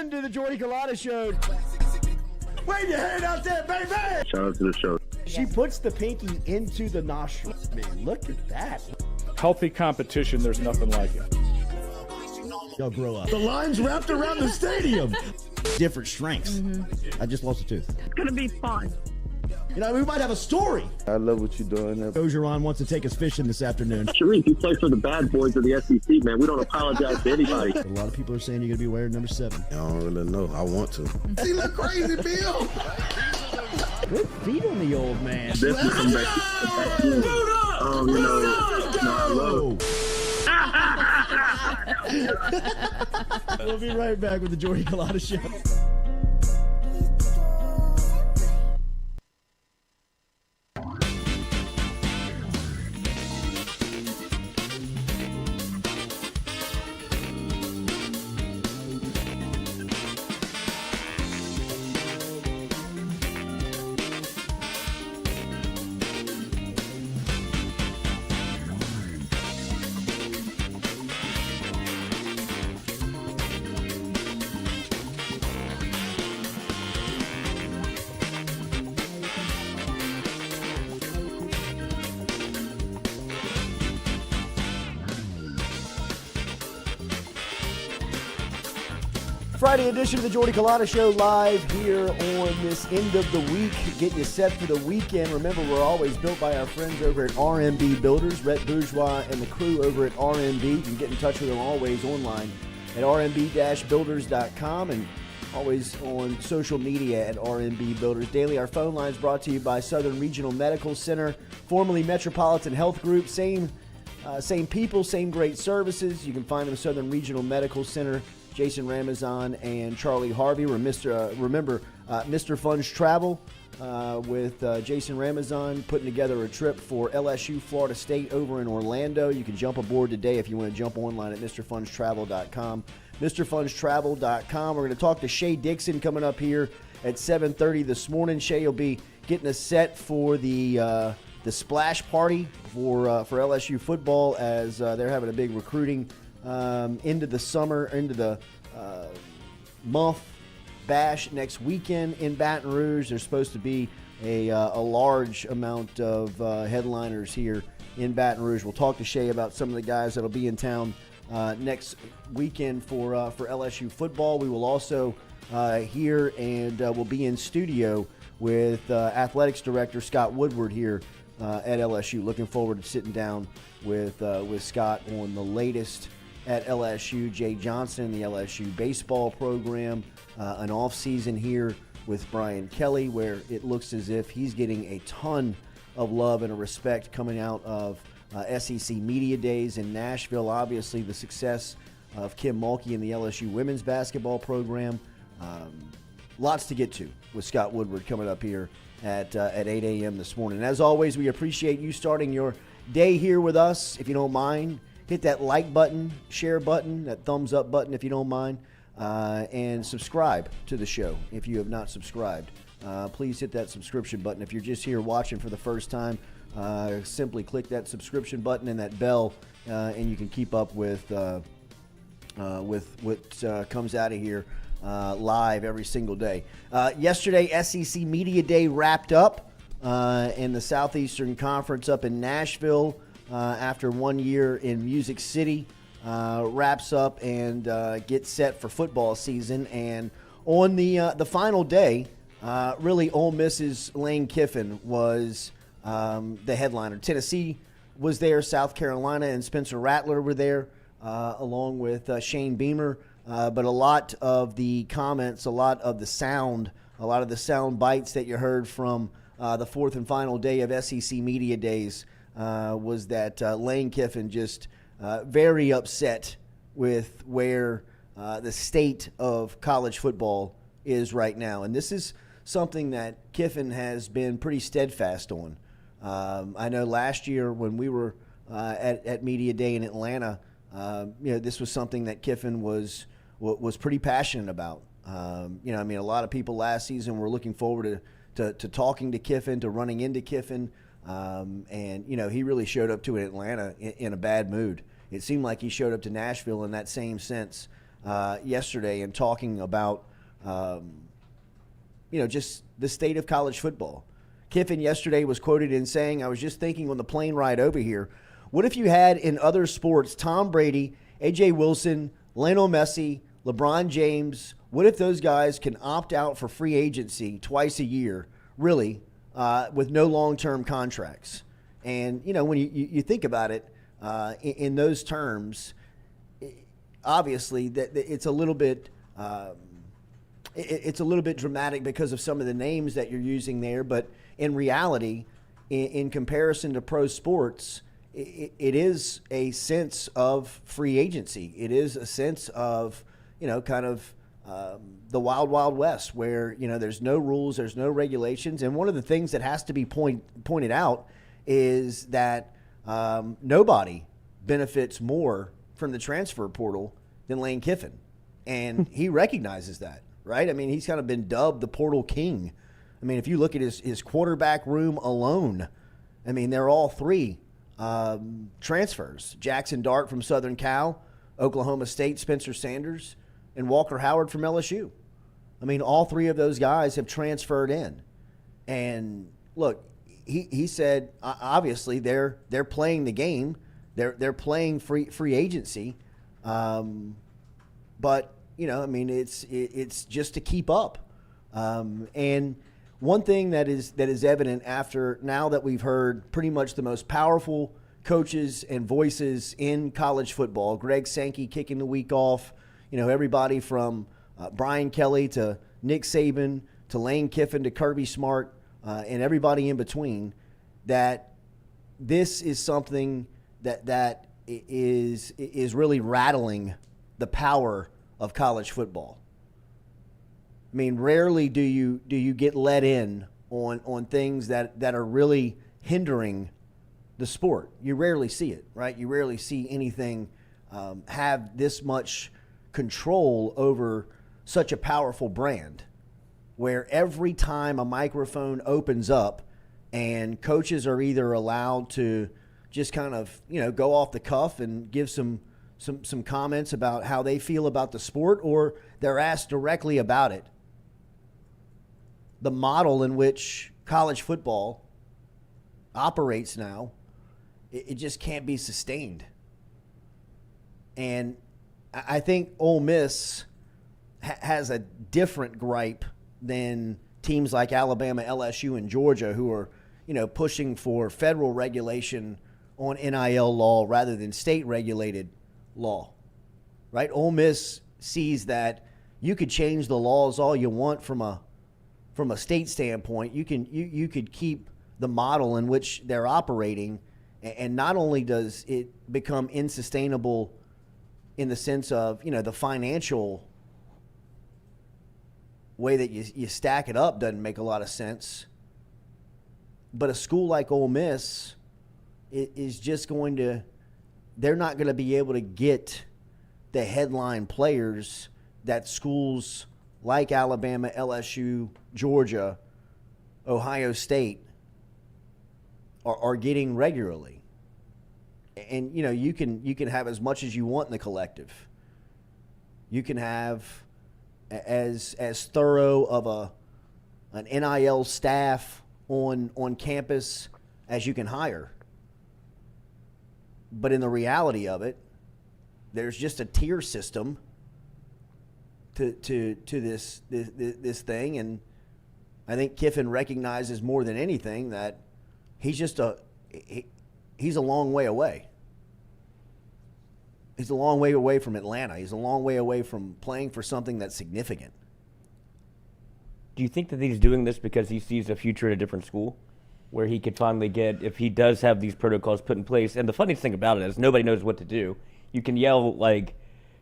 in to the Jordy Culotta Show. Wave your hand out there, baby! Shout out to the show. She puts the pinky into the nostril. Man, look at that. Healthy competition, there's nothing like it. Y'all grow up. The line's wrapped around the stadium. Different strengths. I just lost a tooth. It's going to be fun. You know, we might have a story. I love what you're doing. Ogeron wants to take us fishing this afternoon. Sharif, you play for the bad boys of the SEC, man. We don't apologize to anybody. A lot of people are saying you're going to be wearing number 7. I don't really know. I want to. He look crazy, Bill. Good feet on the old man. Definitely come back. We'll be right back with the Jordy Culotta Show. Friday edition of the Jordy Culotta Show live here on this end of the week, getting you set for the weekend. Remember, we're always built by our friends over at RMB Builders, Rhett Bourgeois and the crew over at RMB. You can get in touch with them always online at rmb-builders.com and always on social media at RMB Builders. Daily, our phone line is brought to you by Southern Regional Medical Center, formerly Metropolitan Health Group. Same people, same great services. You can find them at Southern Regional Medical Center. Jason Ramazan and Charlie Harvey were Mr. Funds Travel with Jason Ramazan putting together a trip for LSU Florida State over in Orlando. You can jump aboard today if you want to jump online at MrFundsTravel.com. MrFundsTravel.com. We're going to talk to Shea Dixon coming up here at 7:30 this morning. Shea will be getting us set for the splash party for LSU football as they're having a big recruiting into the summer, into the month bash next weekend in Baton Rouge. There's supposed to be a large amount of headliners here in Baton Rouge. We'll talk to Shea about some of the guys that'll be in town next weekend for LSU football. We will also hear and we'll be in studio with athletics director Scott Woodward here at LSU. Looking forward to sitting down with Scott on the latest at LSU, Jay Johnson, the LSU baseball program, an offseason here with Brian Kelly, where it looks as if he's getting a ton of love and a respect coming out of SEC Media Days in Nashville. Obviously, the success of Kim Mulkey and the LSU women's basketball program. Lots to get to with Scott Woodward coming up here at 8 a.m. this morning. As always, we appreciate you starting your day here with us. If you don't mind, hit that like button, share button, that thumbs up button if you don't mind, and subscribe to the show if you have not subscribed. Please hit that subscription button. If you're just here watching for the first time, simply click that subscription button and that bell, and you can keep up with what comes out of here live every single day. Yesterday, SEC Media Day wrapped up in the Southeastern Conference up in Nashville. After 1 year in Music City, wraps up and gets set for football season. And on the final day, really Ole Miss's Lane Kiffin was the headliner. Tennessee was there, South Carolina and Spencer Rattler were there, along with Shane Beamer. But a lot of the comments, a lot of the sound bites that you heard from the fourth and final day of SEC Media Days was that Lane Kiffin just very upset with where the state of college football is right now. And this is something that Kiffin has been pretty steadfast on. I know last year when we were at Media Day in Atlanta, this was something that Kiffin was pretty passionate about. A lot of people last season were looking forward to talking to Kiffin, to running into Kiffin. He really showed up to Atlanta in a bad mood. It seemed like he showed up to Nashville in that same sense. yesterday and talking about, just the state of college football. Kiffin yesterday was quoted in saying, I was just thinking on the plane ride over here, what if you had in other sports Tom Brady, A.J. Wilson, Lionel Messi, LeBron James? What if those guys can opt out for free agency twice a year, really, with no long-term contracts? And, when you think about it in those terms, obviously that it's a little bit it's a little bit dramatic because of some of the names that you're using there. But in reality, in comparison to pro sports, it is a sense of free agency. It is a sense of, kind of the wild, wild west where, there's no rules, there's no regulations. And one of the things that has to be pointed out is that nobody benefits more from the transfer portal than Lane Kiffin. And he recognizes that, right? I mean, he's kind of been dubbed the portal king. I mean, if you look at his quarterback room alone, I mean, they're all three transfers. Jackson Dart from Southern Cal, Oklahoma State, Spencer Sanders, and Walker Howard from LSU. I mean, all three of those guys have transferred in. And look, he said, obviously, they're playing the game. They're playing free agency. But, I mean, it's just to keep up. And one thing that is evident after now that we've heard pretty much the most powerful coaches and voices in college football, Greg Sankey kicking the week off, everybody from Brian Kelly to Nick Saban to Lane Kiffin to Kirby Smart and everybody in between, that this is something that is really rattling the power of college football. I mean, rarely do you get let in on things that are really hindering the sport. You rarely see it, right? You rarely see anything have this much control over such a powerful brand, where every time a microphone opens up and coaches are either allowed to just kind of, go off the cuff and give some comments about how they feel about the sport, or they're asked directly about it. The model in which college football operates now, it just can't be sustained. And I think Ole Miss has a different gripe than teams like Alabama, LSU, and Georgia, who are, pushing for federal regulation on NIL law rather than state-regulated law, right? Ole Miss sees that you could change the laws all you want from a state standpoint. You could keep the model in which they're operating, and not only does it become insustainable in the sense of, the financial way that you stack it up doesn't make a lot of sense, but a school like Ole Miss is just they're not going to be able to get the headline players that schools like Alabama, LSU, Georgia, Ohio State are getting regularly. And, you can have as much as you want in the collective. You can have as thorough of an NIL staff on campus as you can hire. But in the reality of it, there's just a tier system to this thing, and I think Kiffin recognizes more than anything that he's a long way away. He's a long way away from Atlanta. He's a long way away from playing for something that's significant. Do you think that he's doing this because he sees a future at a different school where he could finally get, if he does have these protocols put in place? And the funniest thing about it is nobody knows what to do. You can yell,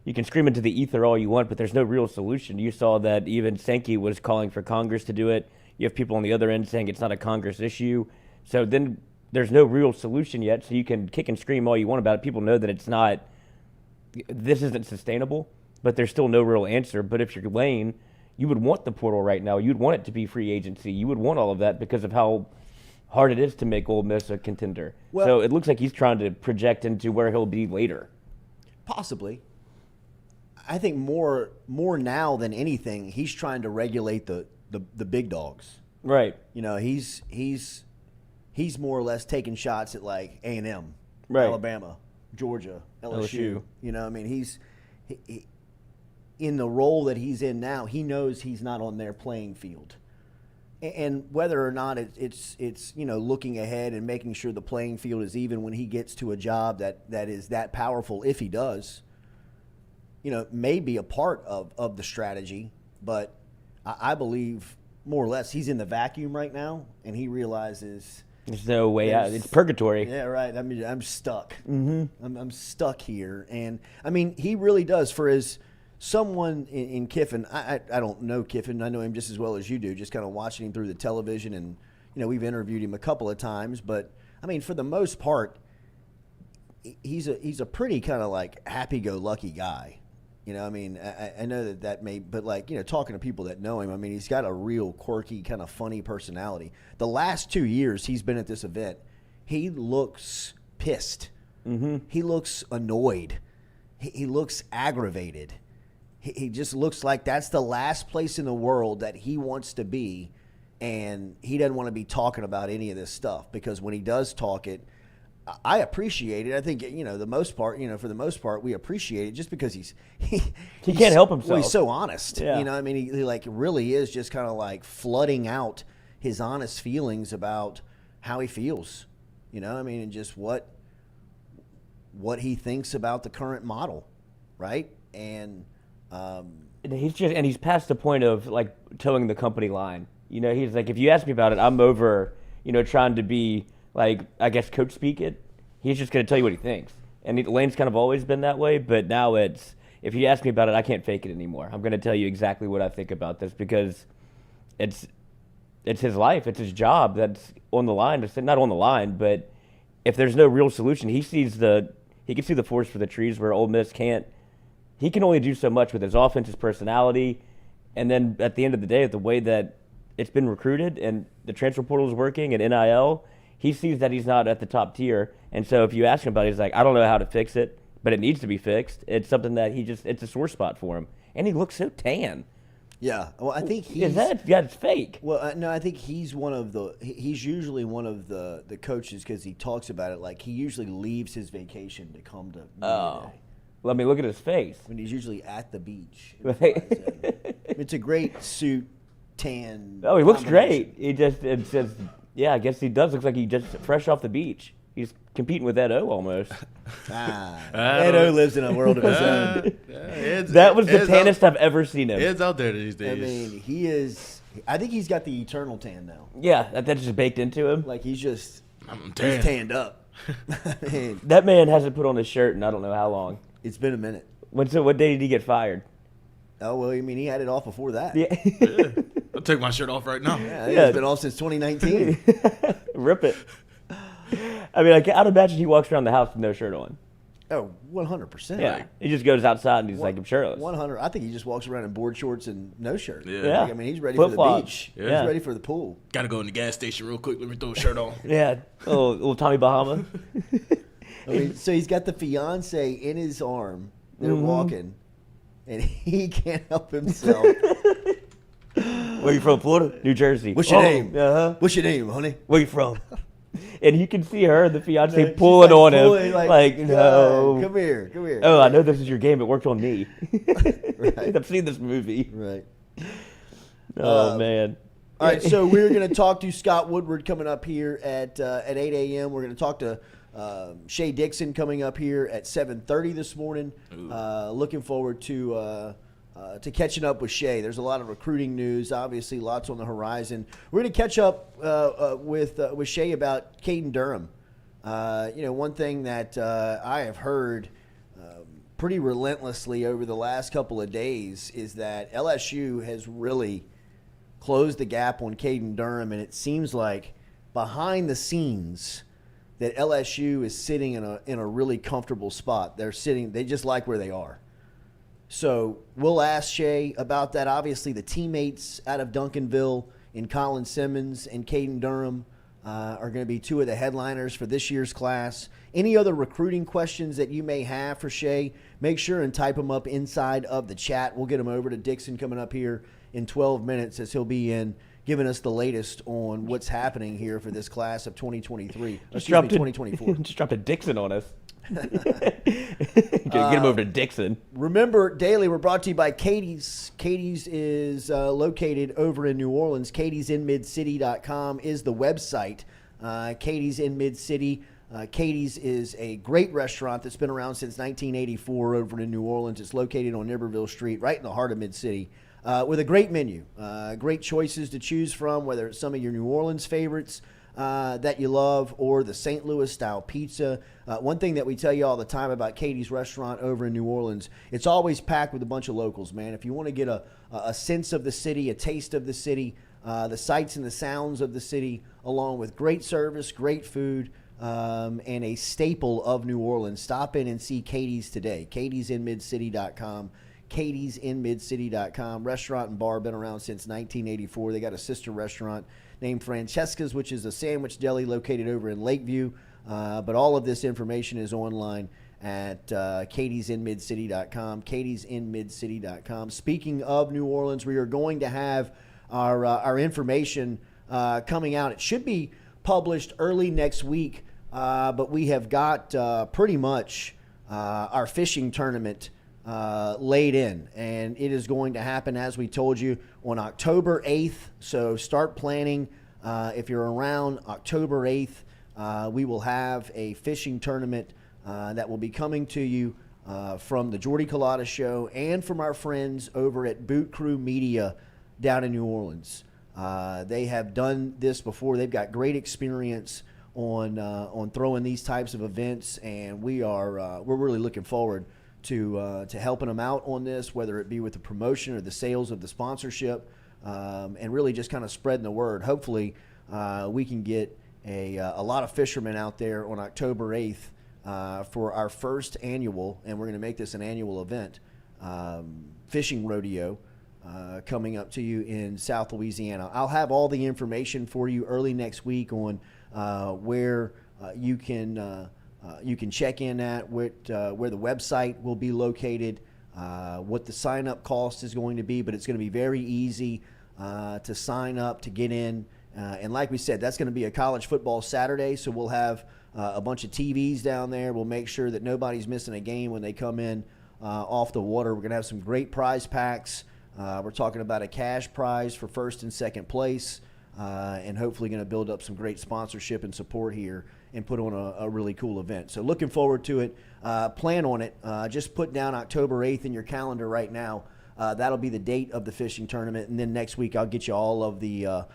you can scream into the ether all you want, but there's no real solution. You saw that even Sankey was calling for Congress to do it. You have people on the other end saying it's not a Congress issue. So then there's no real solution yet. So you can kick and scream all you want about it. People know that this isn't sustainable, but there's still no real answer. But if you're Lane, you would want the portal right now. You'd want it to be free agency. You would want all of that because of how hard it is to make Ole Miss a contender. Well, so it looks like he's trying to project into where he'll be later. Possibly. I think more now than anything, he's trying to regulate the big dogs. Right. You know, he's more or less taking shots at like A&M, Right. Alabama, Georgia, LSU. LSU. You know, I mean, he in the role that he's in now, he knows he's not on their playing field. And whether or not it's you know, looking ahead and making sure the playing field is even when he gets to a job that is that powerful, if he does, you know, may be a part of the strategy. But I believe more or less he's in the vacuum right now, and he realizes There's no way out. It's purgatory. Yeah, right. I mean, I'm stuck. Mm-hmm. I'm stuck here. And, I mean, he really does. For as someone in Kiffin, I don't know Kiffin. I know him just as well as you do, just kind of watching him through the television. And, you know, we've interviewed him a couple of times. But, I mean, for the most part, he's a pretty kind of like happy-go-lucky guy. You know, I mean, I know that may, but like, you know, talking to people that know him, I mean, he's got a real quirky, kind of funny personality. The last 2 years he's been at this event, he looks pissed. Mm-hmm. He looks annoyed. He looks aggravated. He just looks like that's the last place in the world that he wants to be, and he doesn't want to be talking about any of this stuff, because when he does talk it, I appreciate it. I think, you know, for the most part, we appreciate it just because he can't help himself. Well, he's so honest. Yeah. You know, I mean, he like really is just kind of like flooding out his honest feelings about how he feels. You know, I mean, and just what he thinks about the current model, right? And he's past the point of like towing the company line. You know, he's like, if you ask me about it, I'm over, you know, trying to be like, I guess, coach speak it. He's just going to tell you what he thinks. And Lane's kind of always been that way, but now it's, if you ask me about it, I can't fake it anymore. I'm going to tell you exactly what I think about this, because it's his life. It's his job that's on the line. It's not on the line, but if there's no real solution, he can see the forest for the trees where Ole Miss can't. He can only do so much with his offense, his personality, and then at the end of the day, the way that it's been recruited and the transfer portal is working and NIL, he sees that he's not at the top tier. And so if you ask him about it, he's like, I don't know how to fix it, but it needs to be fixed. It's something that it's a sore spot for him. And he looks so tan. Yeah. Well, I think it's fake. Well, no, I think he's usually one of the coaches, because he talks about it like he usually leaves his vacation to come to media day. Let me look at his face. When he's usually at the beach. Right. It's a great suit, tan. Oh, he looks great. It says, yeah, I guess he does look like he just fresh off the beach. He's competing with Ed O almost. Ed O lives in a world of his own. That was the tannest I've ever seen him. Ed's out there these days. I mean, he is. I think he's got the eternal tan now. Yeah, that's just baked into him. Like he's just I'm he's tanned up. I mean, that man hasn't put on a shirt in I don't know how long. It's been a minute. What day did he get fired? Oh, well, I mean, he had it off before that. Yeah. I'll take my shirt off right now. Yeah, it's been off since 2019. Rip it. I mean, I'd imagine he walks around the house with no shirt on. Oh, 100%. Yeah. He just goes outside and he's like, I'm shirtless. 100. I think he just walks around in board shorts and no shirt. Yeah. Like, I mean, he's ready for the beach. Yeah. He's ready for the pool. Got to go in the gas station real quick. Let me throw a shirt on. Yeah. Little Tommy Bahama. I mean, so he's got the fiance in his arm. They're walking, and he can't help himself. Where you from, Florida? New Jersey. What's your name? Uh-huh. What's your name, honey? Where you from? And you can see her, the fiance, pulling on him. Like, no. Come here. Oh, I know this is your game. It worked on me. Right. I've seen this movie. Right. Oh, man. All right, so we're going to talk to Scott Woodward coming up here at 8 a.m. We're going to talk to Shea Dixon coming up here at 7:30 this morning. Looking forward to catching up with Shea. There's a lot of recruiting news, obviously lots on the horizon. We're going to catch up with Shea about Caden Durham. One thing that I have heard pretty relentlessly over the last couple of days is that LSU has really closed the gap on Caden Durham, and it seems like behind the scenes that LSU is sitting in a really comfortable spot. They just like where they are. So we'll ask Shea about that. Obviously, the teammates out of Duncanville in Colin Simmons and Caden Durham are going to be two of the headliners for this year's class. Any other recruiting questions that you may have for Shea, make sure and type them up inside of the chat. We'll get them over to Dixon coming up here in 12 minutes as he'll be in giving us the latest on what's happening here for this class of 2023. Excuse me, 2024. Just dropped a Dixon on us. Get him over to Dixon. Remember, Daily, we're brought to you by Katie's. Katie's is located over in New Orleans. Katie'sInMidCity.com is the website. Katie's in Mid-City. Katie's is a great restaurant that's been around since 1984 over in New Orleans. It's located on Iberville Street, right in the heart of Mid-City, with a great menu. Great choices to choose from, whether it's some of your New Orleans favorites that you love or the St. Louis style pizza. One thing that we tell you all the time about Katie's restaurant over in New Orleans, it's always packed with a bunch of locals, man. If you want to get a sense of the city, a taste of the city, the sights and the sounds of the city, along with great service, great food, and a staple of New Orleans, stop in and see Katie's today. Katie'sInMidCity.com. Katie'sInMidCity.com. Restaurant and bar, been around since 1984. They got a sister restaurant named Francesca's, which is a sandwich deli located over in Lakeview. But all of this information is online at Katie'sInMidCity.com. Katie'sInMidCity.com. Speaking of New Orleans, we are going to have our information coming out. It should be published early next week, but we have got pretty much our fishing tournament laid in, and it is going to happen, as we told you, on October 8th. So start planning. If you're around October 8th, we will have a fishing tournament that will be coming to you from the Jordy Culotta Show and from our friends over at Boot Crew Media down in New Orleans. They have done this before. They've got great experience on throwing these types of events, and we're really looking forward to helping them out on this, whether it be with the promotion or the sales of the sponsorship, and really just kind of spreading the word. Hopefully, we can get a lot of fishermen out there on October 8th for our first annual, and we're going to make this an annual event, fishing rodeo coming up to you in South Louisiana. I'll have all the information for you early next week on where you can check in at, where the website will be located, what the sign-up cost is going to be, but it's going to be very easy to sign up, to get in. And like we said, that's going to be a college football Saturday, so we'll have a bunch of TVs down there. We'll make sure that nobody's missing a game when they come in off the water. We're going to have some great prize packs. We're talking about a cash prize for first and second place, and hopefully going to build up some great sponsorship and support here and put on a really cool event. So looking forward to it. Plan on it. Just put down October 8th in your calendar right now. That'll be the date of the fishing tournament, and then next week I'll get you all of the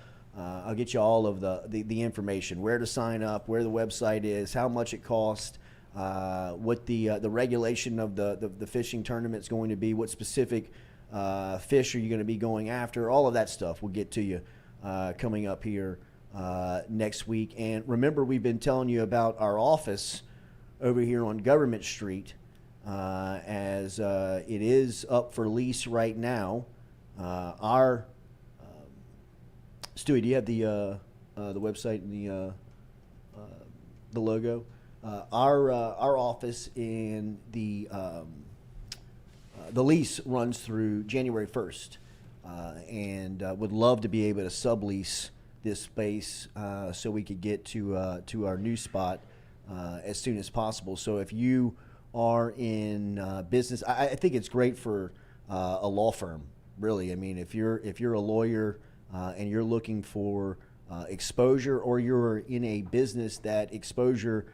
information, where to sign up, where the website is, how much it costs, what the regulation of the fishing tournament is going to be, what specific fish are you going to be going after. All of that stuff we'll get to you coming up here next week. And remember, we've been telling you about our office over here on Government Street, as it is up for lease right now. Stewie, do you have the website and the logo? Our office in the lease runs through January 1st, and would love to be able to sublease this space so we could get to our new spot as soon as possible. So if you are in business, I think it's great for a law firm, really. I mean, if you're a lawyer and you're looking for exposure, or you're in a business that exposure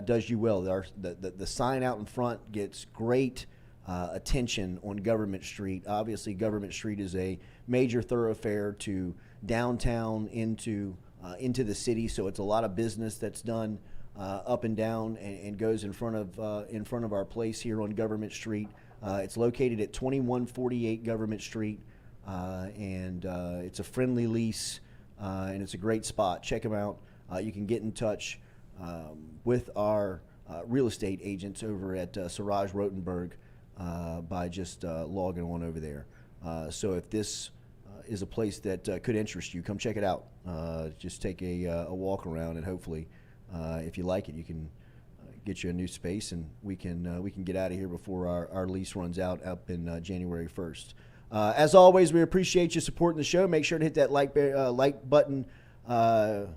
does you well, the sign out in front gets great attention on Government Street. Obviously, Government Street is a major thoroughfare to downtown into the city, so it's a lot of business that's done up and down and goes in front of our place here on Government Street. It's located at 2148 Government Street, and it's a friendly lease, and it's a great spot. Check them out. You can get in touch with our real estate agents over at Siraj Rotenberg by just logging on over there. So if this is a place that could interest you. Come check it out. Just take a walk around, and hopefully, if you like it, you can get you a new space, and we can get out of here before our lease runs out up in January 1st. As always, we appreciate you supporting the show. Make sure to hit that like button, the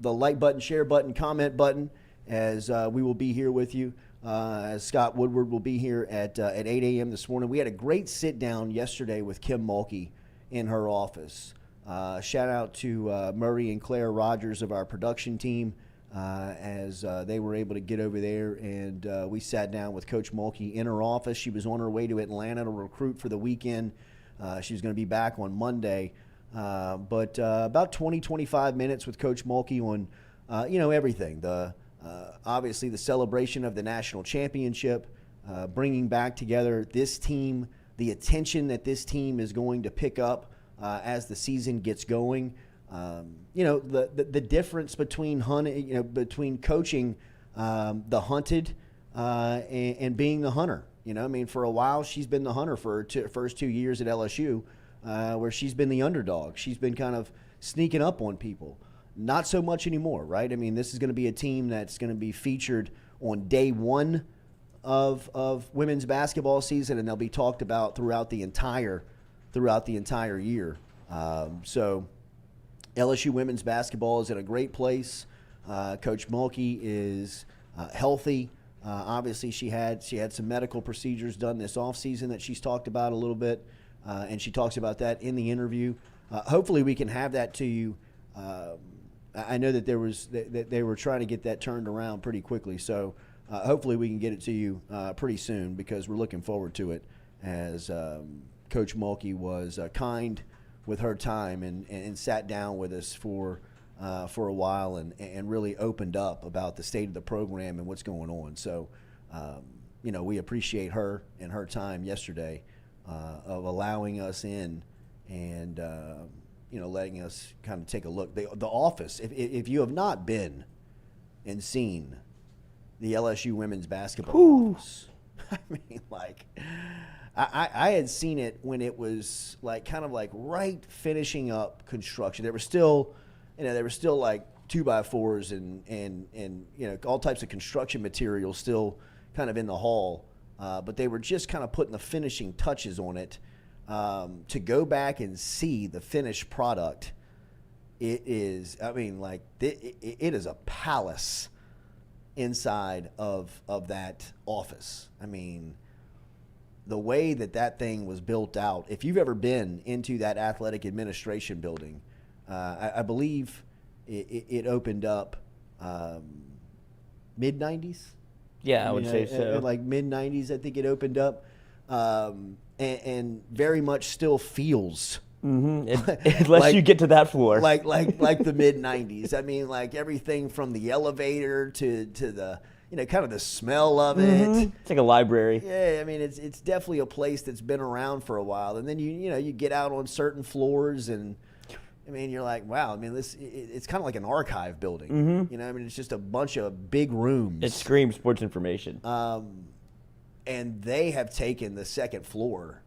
like button, share button, comment button, as we will be here with you. As Scott Woodward will be here at 8 a.m. this morning. We had a great sit down yesterday with Kim Mulkey in her office. Shout out to Murray and Claire Rogers of our production team as they were able to get over there, and we sat down with Coach Mulkey in her office. She was on her way to Atlanta to recruit for the weekend. She was going to be back on Monday. But about 20, 25 minutes with Coach Mulkey on, everything. Obviously the celebration of the national championship, bringing back together this team, the attention that this team is going to pick up as the season gets going. The difference between between coaching the hunted and being the hunter. For a while she's been the hunter for her first 2 years at LSU, where she's been the underdog. She's been kind of sneaking up on people. Not so much anymore, right? This is going to be a team that's going to be featured on day one of women's basketball season, and they'll be talked about throughout the entire year. So LSU women's basketball is in a great place. Coach Mulkey is healthy. Obviously, she had some medical procedures done this offseason that she's talked about a little bit, and she talks about that in the interview. Hopefully, we can have that to you. I know that they were trying to get that turned around pretty quickly, so hopefully we can get it to you pretty soon, because we're looking forward to it, as Coach Mulkey was kind with her time and sat down with us for a while and really opened up about the state of the program and what's going on. So, we appreciate her and her time yesterday of allowing us in and letting us kind of take a look. The office, if you have not been and seen the LSU women's basketball office, I had seen it when it was kind of right finishing up construction. There were still, like 2x4s and all types of construction material still kind of in the hall, but they were just kind of putting the finishing touches on it. To go back and see the finished product, it is, it is a palace inside of that office. The way that thing was built out, if you've ever been into that athletic administration building, I believe it opened up mid-90s. Yeah, I would say so. Like mid-90s, I think it opened up. And very much still feels unless you get to that floor, like the mid-90s. Everything from the elevator to the kind of the smell of it. It's like a library. Yeah, it's definitely a place that's been around for a while. And then you get out on certain floors, and you're like, wow. It's kind of like an archive building. It's just a bunch of big rooms. It screams sports information. And they have taken the second floor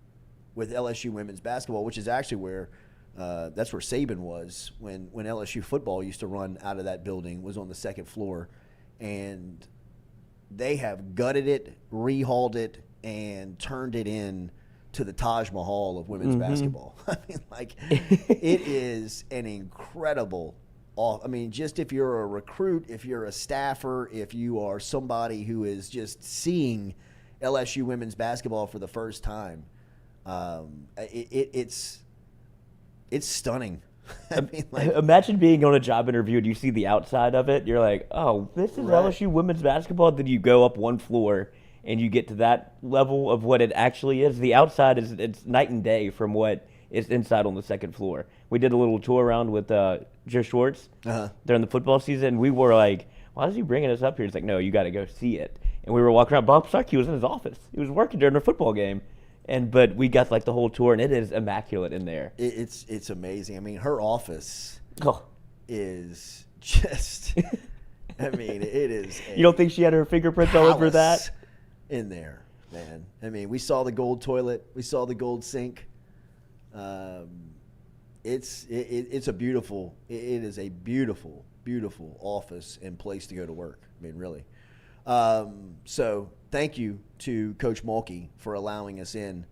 with LSU women's basketball, which is actually where that's where Saban was when LSU football used to run out of that building, was on the second floor. And they have gutted it, rehauled it, and turned it in to the Taj Mahal of women's basketball. It is an incredible just if you're a recruit, if you're a staffer, if you are somebody who is just seeing LSU women's basketball for the first time, it's stunning. Imagine being on a job interview and you see the outside of it. You're like, oh, this is right. LSU women's basketball. Then you go up one floor and you get to that level of what it actually is. The outside it's night and day from what is inside on the second floor. We did a little tour around with Joe Schwartz during the football season. And we were like, why is he bringing us up here? He's like, no, you got to go see it. And we were walking around. Bob Starkey was in his office. He was working during a football game. But we got the whole tour, and it is immaculate in there. It's amazing. Her office is just, it is. You don't think she had her fingerprints all over that? In there, man. We saw the gold toilet. We saw the gold sink. It's a beautiful. It is a beautiful, beautiful office and place to go to work. I mean, really. So thank you to Coach Mulkey for allowing us in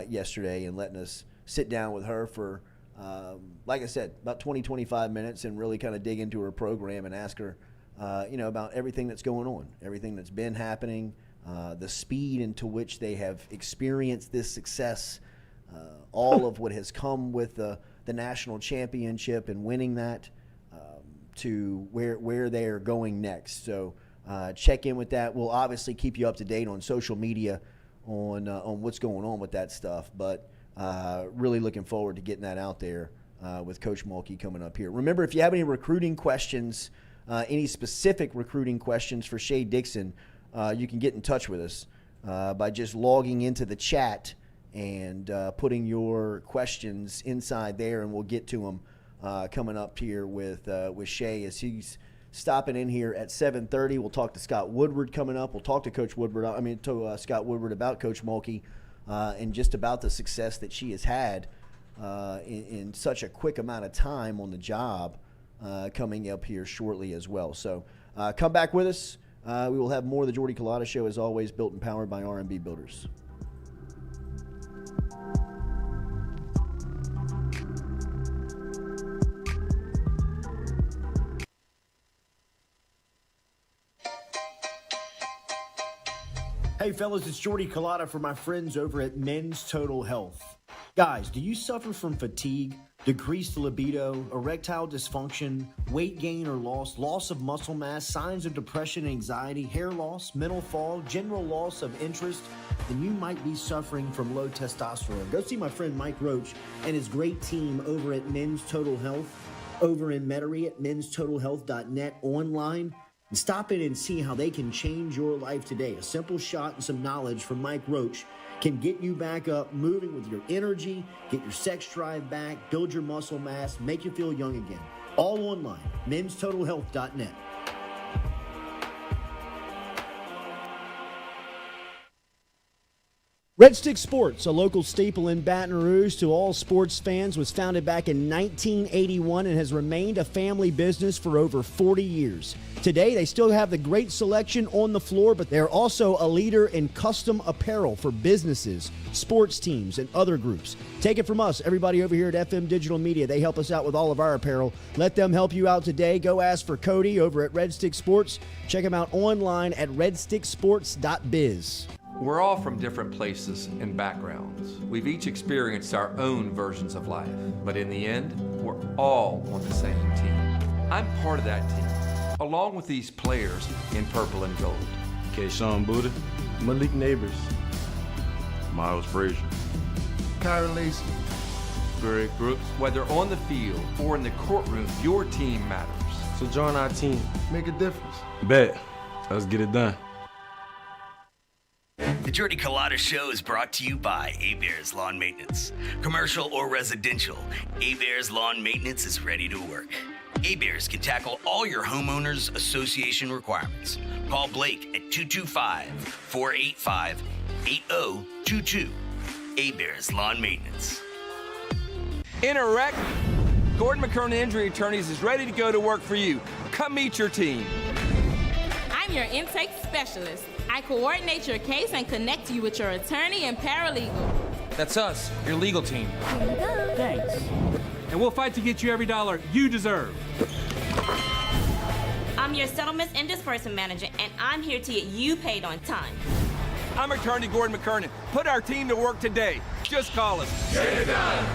yesterday and letting us sit down with her for, like I said, about 20, 25 minutes and really kind of dig into her program and ask her, about everything that's going on, everything that's been happening, the speed into which they have experienced this success, all of what has come with the national championship and winning that, to where they are going next. So check in with that. We'll obviously keep you up to date on social media on what's going on with that stuff. But really looking forward to getting that out there with Coach Mulkey coming up here. Remember, if you have any recruiting questions, any specific recruiting questions for Shea Dixon, you can get in touch with us by just logging into the chat and putting your questions inside there, and we'll get to them coming up here with Shea as he's stopping in here at 7:30. We'll talk to Scott Woodward coming up. We'll talk to Coach Woodward. To Scott Woodward about Coach Mulkey and just about the success that she has had in such a quick amount of time on the job coming up here shortly as well. So come back with us. We will have more of the Jordy Culotta Show, as always, built and powered by R&B Builders. Hey fellas, it's Jordy Culotta for my friends over at Men's Total Health. Guys, do you suffer from fatigue, decreased libido, erectile dysfunction, weight gain or loss of muscle mass, signs of depression, anxiety, hair loss, mental fog, general loss of interest? Then you might be suffering from low testosterone. Go see my friend Mike Roach and his great team over at Men's Total Health over in Metairie at menstotalhealth.net online. And stop in and see how they can change your life today. A simple shot and some knowledge from Mike Roach can get you back up, moving with your energy, get your sex drive back, build your muscle mass, make you feel young again. All online, menstotalhealth.net. Red Stick Sports, a local staple in Baton Rouge to all sports fans, was founded back in 1981 and has remained a family business for over 40 years. Today, they still have the great selection on the floor, but they're also a leader in custom apparel for businesses, sports teams, and other groups. Take it from us, everybody over here at FM Digital Media. They help us out with all of our apparel. Let them help you out today. Go ask for Cody over at Red Stick Sports. Check him out online at redsticksports.biz. We're all from different places and backgrounds. We've each experienced our own versions of life, but in the end, we're all on the same team. I'm part of that team, along with these players in purple and gold. Kayshawn Buddha, Malik Neighbors, Miles Frazier, Kyron Lacy, Greg Brooks. Whether on the field or in the courtroom, your team matters. So join our team, make a difference. Bet, let's get it done. The Jordy Culotta Show is brought to you by A-Bears Lawn Maintenance. Commercial or residential, A-Bears Lawn Maintenance is ready to work. A-Bears can tackle all your homeowners association requirements. Call Blake at 225-485-8022. A-Bears Lawn Maintenance. In a wreck, Gordon McKernan Injury Attorneys is ready to go to work for you. Come meet your team. I'm your intake specialist. I coordinate your case and connect you with your attorney and paralegal. That's us, your legal team. Thanks. And we'll fight to get you every dollar you deserve. I'm your settlements and disbursement manager, and I'm here to get you paid on time. I'm attorney Gordon McKernan. Put our team to work today. Just call us. Get it done.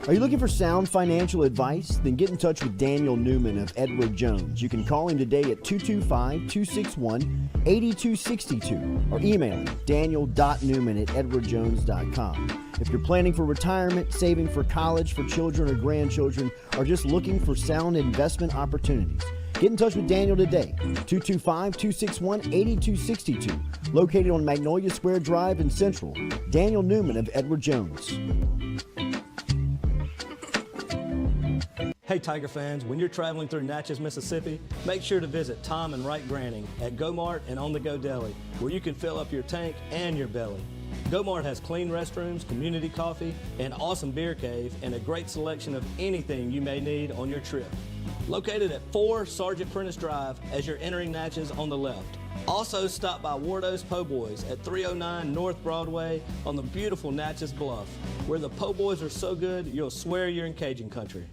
Are you looking for sound financial advice? Then get in touch with Daniel Newman of Edward Jones. You can call him today at 225-261-8262 or email him daniel.newman@edwardjones.com. If you're planning for retirement, saving for college for children or grandchildren, or just looking for sound investment opportunities, get in touch with Daniel today, 225-261-8262, located on Magnolia Square Drive in Central. Daniel Newman of Edward Jones. Hey Tiger fans, when you're traveling through Natchez, Mississippi, make sure to visit Tom and Wright Granning at Go Mart and On The Go Deli, where you can fill up your tank and your belly. GoMart has clean restrooms, community coffee, an awesome beer cave, and a great selection of anything you may need on your trip. Located at 4 Sergeant Prentice Drive as you're entering Natchez on the left. Also stop by Wardo's Po' Boys at 309 North Broadway on the beautiful Natchez Bluff, where the Po' Boys are so good you'll swear you're in Cajun country.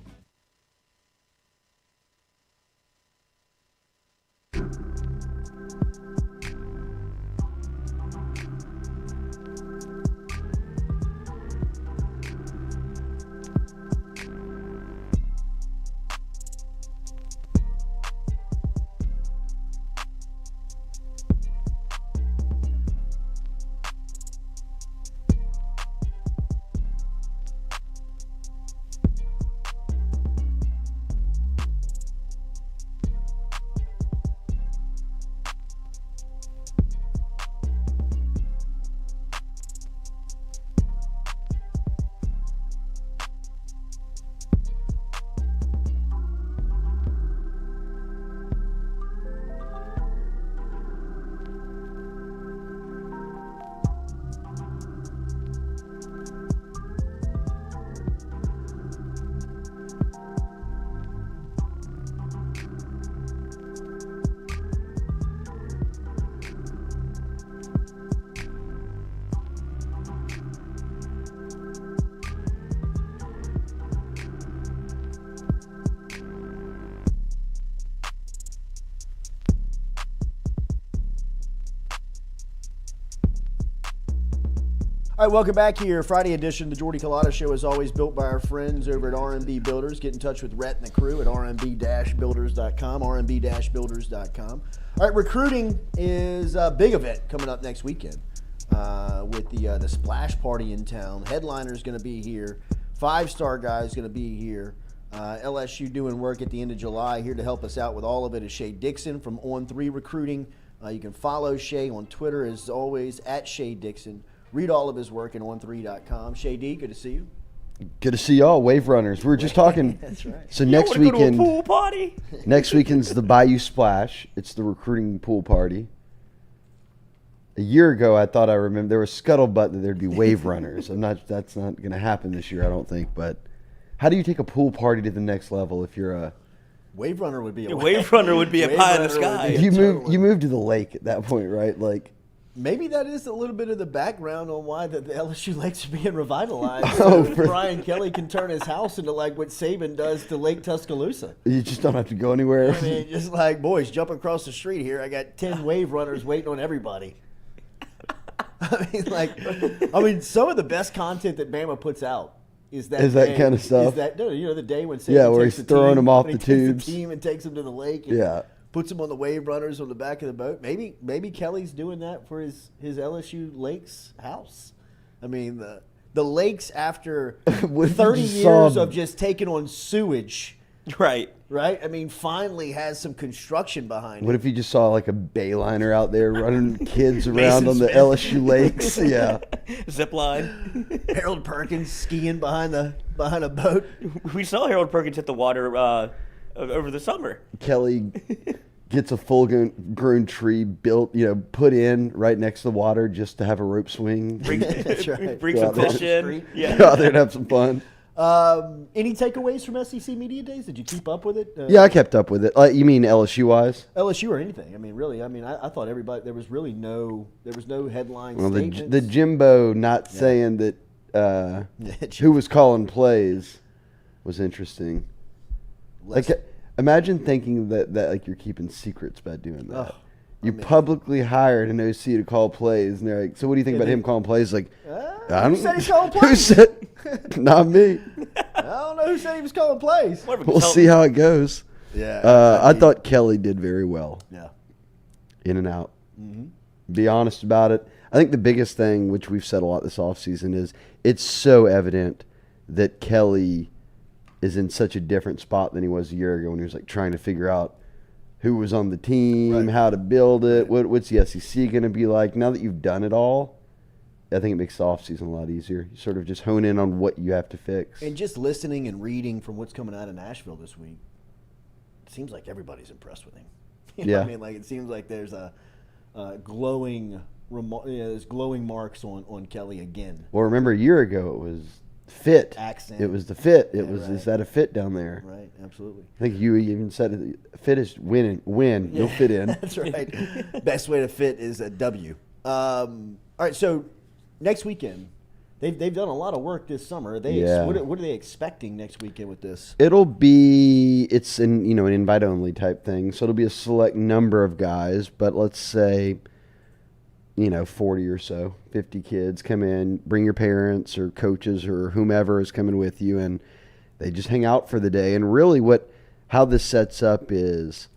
All right, welcome back here. Friday edition of the Jordy Culotta Show is always built by our friends over at RMB Builders. Get in touch with Rhett and the crew at rmb-builders.com, rmb-builders.com. All right, recruiting is a big event coming up next weekend with the splash party in town. Headliner's going to be here. 5-star guy's going to be here. LSU doing work at the end of July. Here to help us out with all of it is Shea Dixon from On3 Recruiting. You can follow Shea on Twitter, as always, at Shea Dixon. Read all of his work at on3.com. Shea D, good to see you. Good to see y'all, Wave Runners. We were just talking. That's right. So next weekend, go to a pool party? Next weekend's the Bayou Splash. It's the recruiting pool party. A year ago, I thought I remember there was scuttlebutt that there'd be Wave Runners. That's not going to happen this year, I don't think. But how do you take a pool party to the next level if you're a Wave Runner? Would be a Wave Runner would be a pie in the sky. You move to the lake at that point, right? Like. Maybe that is a little bit of the background on why the LSU lakes are being revitalized. So Brian Kelly can turn his house into like what Saban does to Lake Tuscaloosa. You just don't have to go anywhere. I mean, just like, boys, jump across the street here. I got 10 Wave Runners waiting on everybody. I mean, some of the best content that Bama puts out is that kind of stuff. Is that, the day when Saban where takes he's the throwing team, them off the takes tubes. the team and takes them to the lake. And puts them on the Wave Runners on the back of the boat. Maybe Kelly's doing that for his LSU Lakes house. I mean, the lakes after 30 years of just taking on sewage. Right. I mean, finally has some construction behind it. What if you just saw like a Bayliner out there running kids around on the LSU lakes? Yeah. Zip line. Harold Perkins skiing behind a boat. We saw Harold Perkins hit the water over the summer. Kelly gets a full-grown tree built, put in right next to the water just to have a rope swing. That's right. Bring some fish in. Yeah. Go out there and have some fun. Any takeaways from SEC Media Days? Did you keep up with it? Yeah, I kept up with it. You mean LSU-wise? LSU or anything? I mean, really. I mean, I thought everybody. There was no headline well, statements. The Jimbo not saying that who was calling plays was interesting. Imagine thinking that like you're keeping secrets by doing that. You publicly hired an OC to call plays, and they're like, "So what do you think about him calling plays?" Like, who said he's calling plays? Who said? Not me. I don't know who said he was calling plays. We'll see how it goes. Yeah. I thought Kelly did very well. Yeah. In and out. Mm-hmm. Be honest about it. I think the biggest thing, which we've said a lot this offseason, is it's so evident that Kelly is in such a different spot than he was a year ago when he was like trying to figure out who was on the team, how to build it, what's the SEC going to be like. Now that you've done it all, I think it makes the offseason a lot easier. You sort of just hone in on what you have to fix. And just listening and reading from what's coming out of Nashville this week, it seems like everybody's impressed with him. You know what I mean? Like, it seems like there's a glowing there's glowing marks on Kelly again. Well, remember a year ago it was fit. Accent. It was the fit. It Yeah, was, right. is that a fit down there? Right, absolutely. I think you even said fit is win. You'll fit in. That's right. Best way to fit is a W. All right, so next weekend, they've done a lot of work this summer. What are they expecting next weekend with this? It's an invite only type thing, so it'll be a select number of guys, but let's say 40 or so, 50 kids come in, bring your parents or coaches or whomever is coming with you, and they just hang out for the day. And really how this sets up is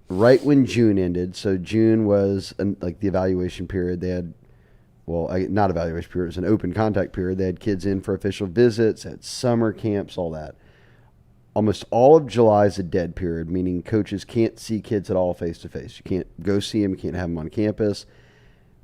right when June ended. So June was like the evaluation period. They had, not evaluation period, it was an open contact period. They had kids in for official visits, had summer camps, all that. Almost all of July is a dead period, meaning coaches can't see kids at all face to face. You can't go see them, you can't have them on campus.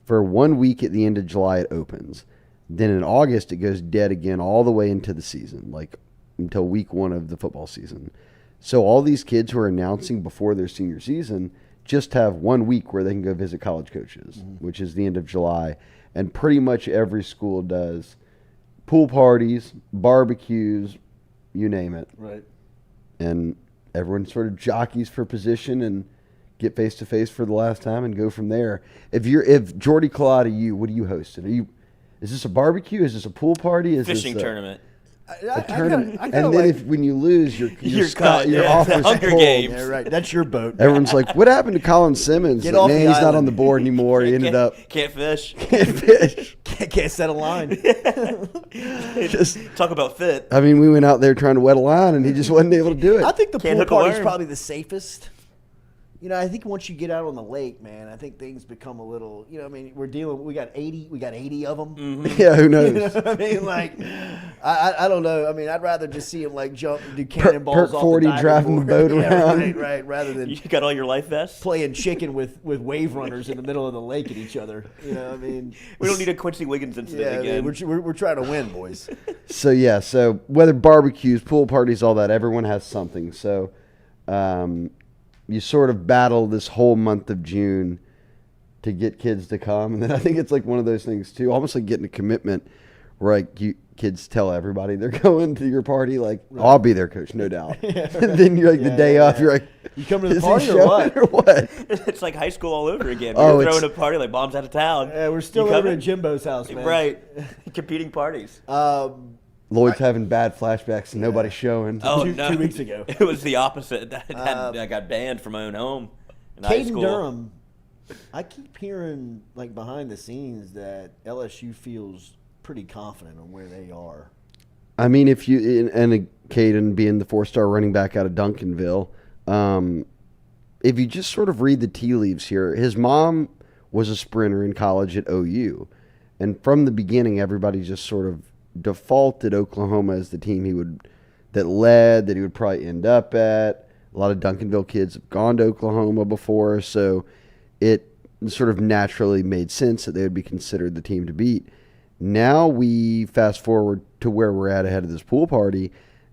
For 1 week at the end of July, it opens. Then in August, it goes dead again all the way into the season, like until week 1 of the football season. So all these kids who are announcing before their senior season just have 1 week where they can go visit college coaches, which is the end of July. And pretty much every school does pool parties, barbecues, you name it. Right. And everyone sort of jockeys for position and get face to face for the last time and go from there. If Jordy Culotta, what are you hosting? Is this a barbecue? Is this a pool party? Is Fishing this tournament. A tournament. And then when you lose, you're off the Hunger Games. Yeah, right. That's your boat. Everyone's like, "What happened to Colin Simmons? Get off the he's not island. on the board anymore. He ended up Can't fish. Can't set a line. Just talk about fit. I mean, we went out there trying to wet a line, and he just wasn't able to do it. I think the Can't pool hook a party is worm. probably the safest. I think once you get out on the lake, man, I think things become a little. We got 80 of them. Yeah, who knows? You know what I mean? Like, I don't know. I mean, I'd rather just see him like jump and do cannonballs off 40 the diving driving the board. boat Yeah, around. right. Rather than You got all your life vests? playing chicken with wave runners in the middle of the lake at each other. You know what I mean? We don't need a Quincy Wiggins incident Yeah, again. we're trying to win, boys. So whether barbecues, pool parties, all that, everyone has something. So you sort of battle this whole month of June to get kids to come. And then I think it's like one of those things too, almost like getting a commitment where like kids tell everybody they're going to your party. Like, I'll be there, coach, no doubt. And then you're like the day off, you're like, you come to the "Is he party or showing what?" or what? It's like high school all over again. Oh, We're it's- throwing a party like Mom's out of town. Yeah, we're still You over coming? at Jimbo's house, man. Right. Competing parties. Lloyd's having bad flashbacks and nobody's showing. Oh, two no. weeks ago. It was the opposite. I got banned from my own home in high Caden school. Durham, I keep hearing like behind the scenes that LSU feels pretty confident on where they are. I mean, if you and Caden being the 4-star running back out of Duncanville, if you just sort of read the tea leaves here, his mom was a sprinter in college at OU, and from the beginning, everybody just sort of defaulted Oklahoma as the team he would probably end up at. A lot of Duncanville kids have gone to Oklahoma before, so it sort of naturally made sense that they would be considered the team to beat. Now we fast forward to where we're at ahead of this pool party,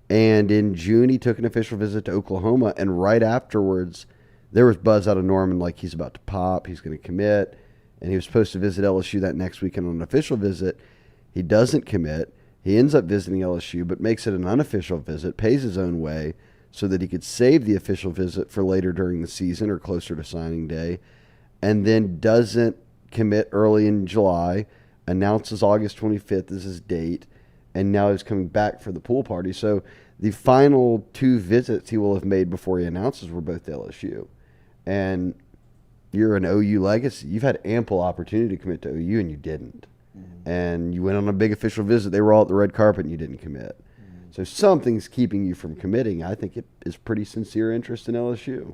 and in June he took an official visit to Oklahoma, and right afterwards there was buzz out of Norman like he's about to pop, he's going to commit, and he was supposed to visit LSU that next weekend on an official visit. He doesn't commit. He ends up visiting LSU, but makes it an unofficial visit, pays his own way so that he could save the official visit for later during the season or closer to signing day, and then doesn't commit early in July, announces August 25th as his date, and now he's coming back for the pool party. So the final 2 visits he will have made before he announces were both to LSU. And you're an OU legacy. You've had ample opportunity to commit to OU, and you didn't. And you went on a big official visit. They were all at the red carpet, and you didn't commit. So something's keeping you from committing. I think it is pretty sincere interest in LSU.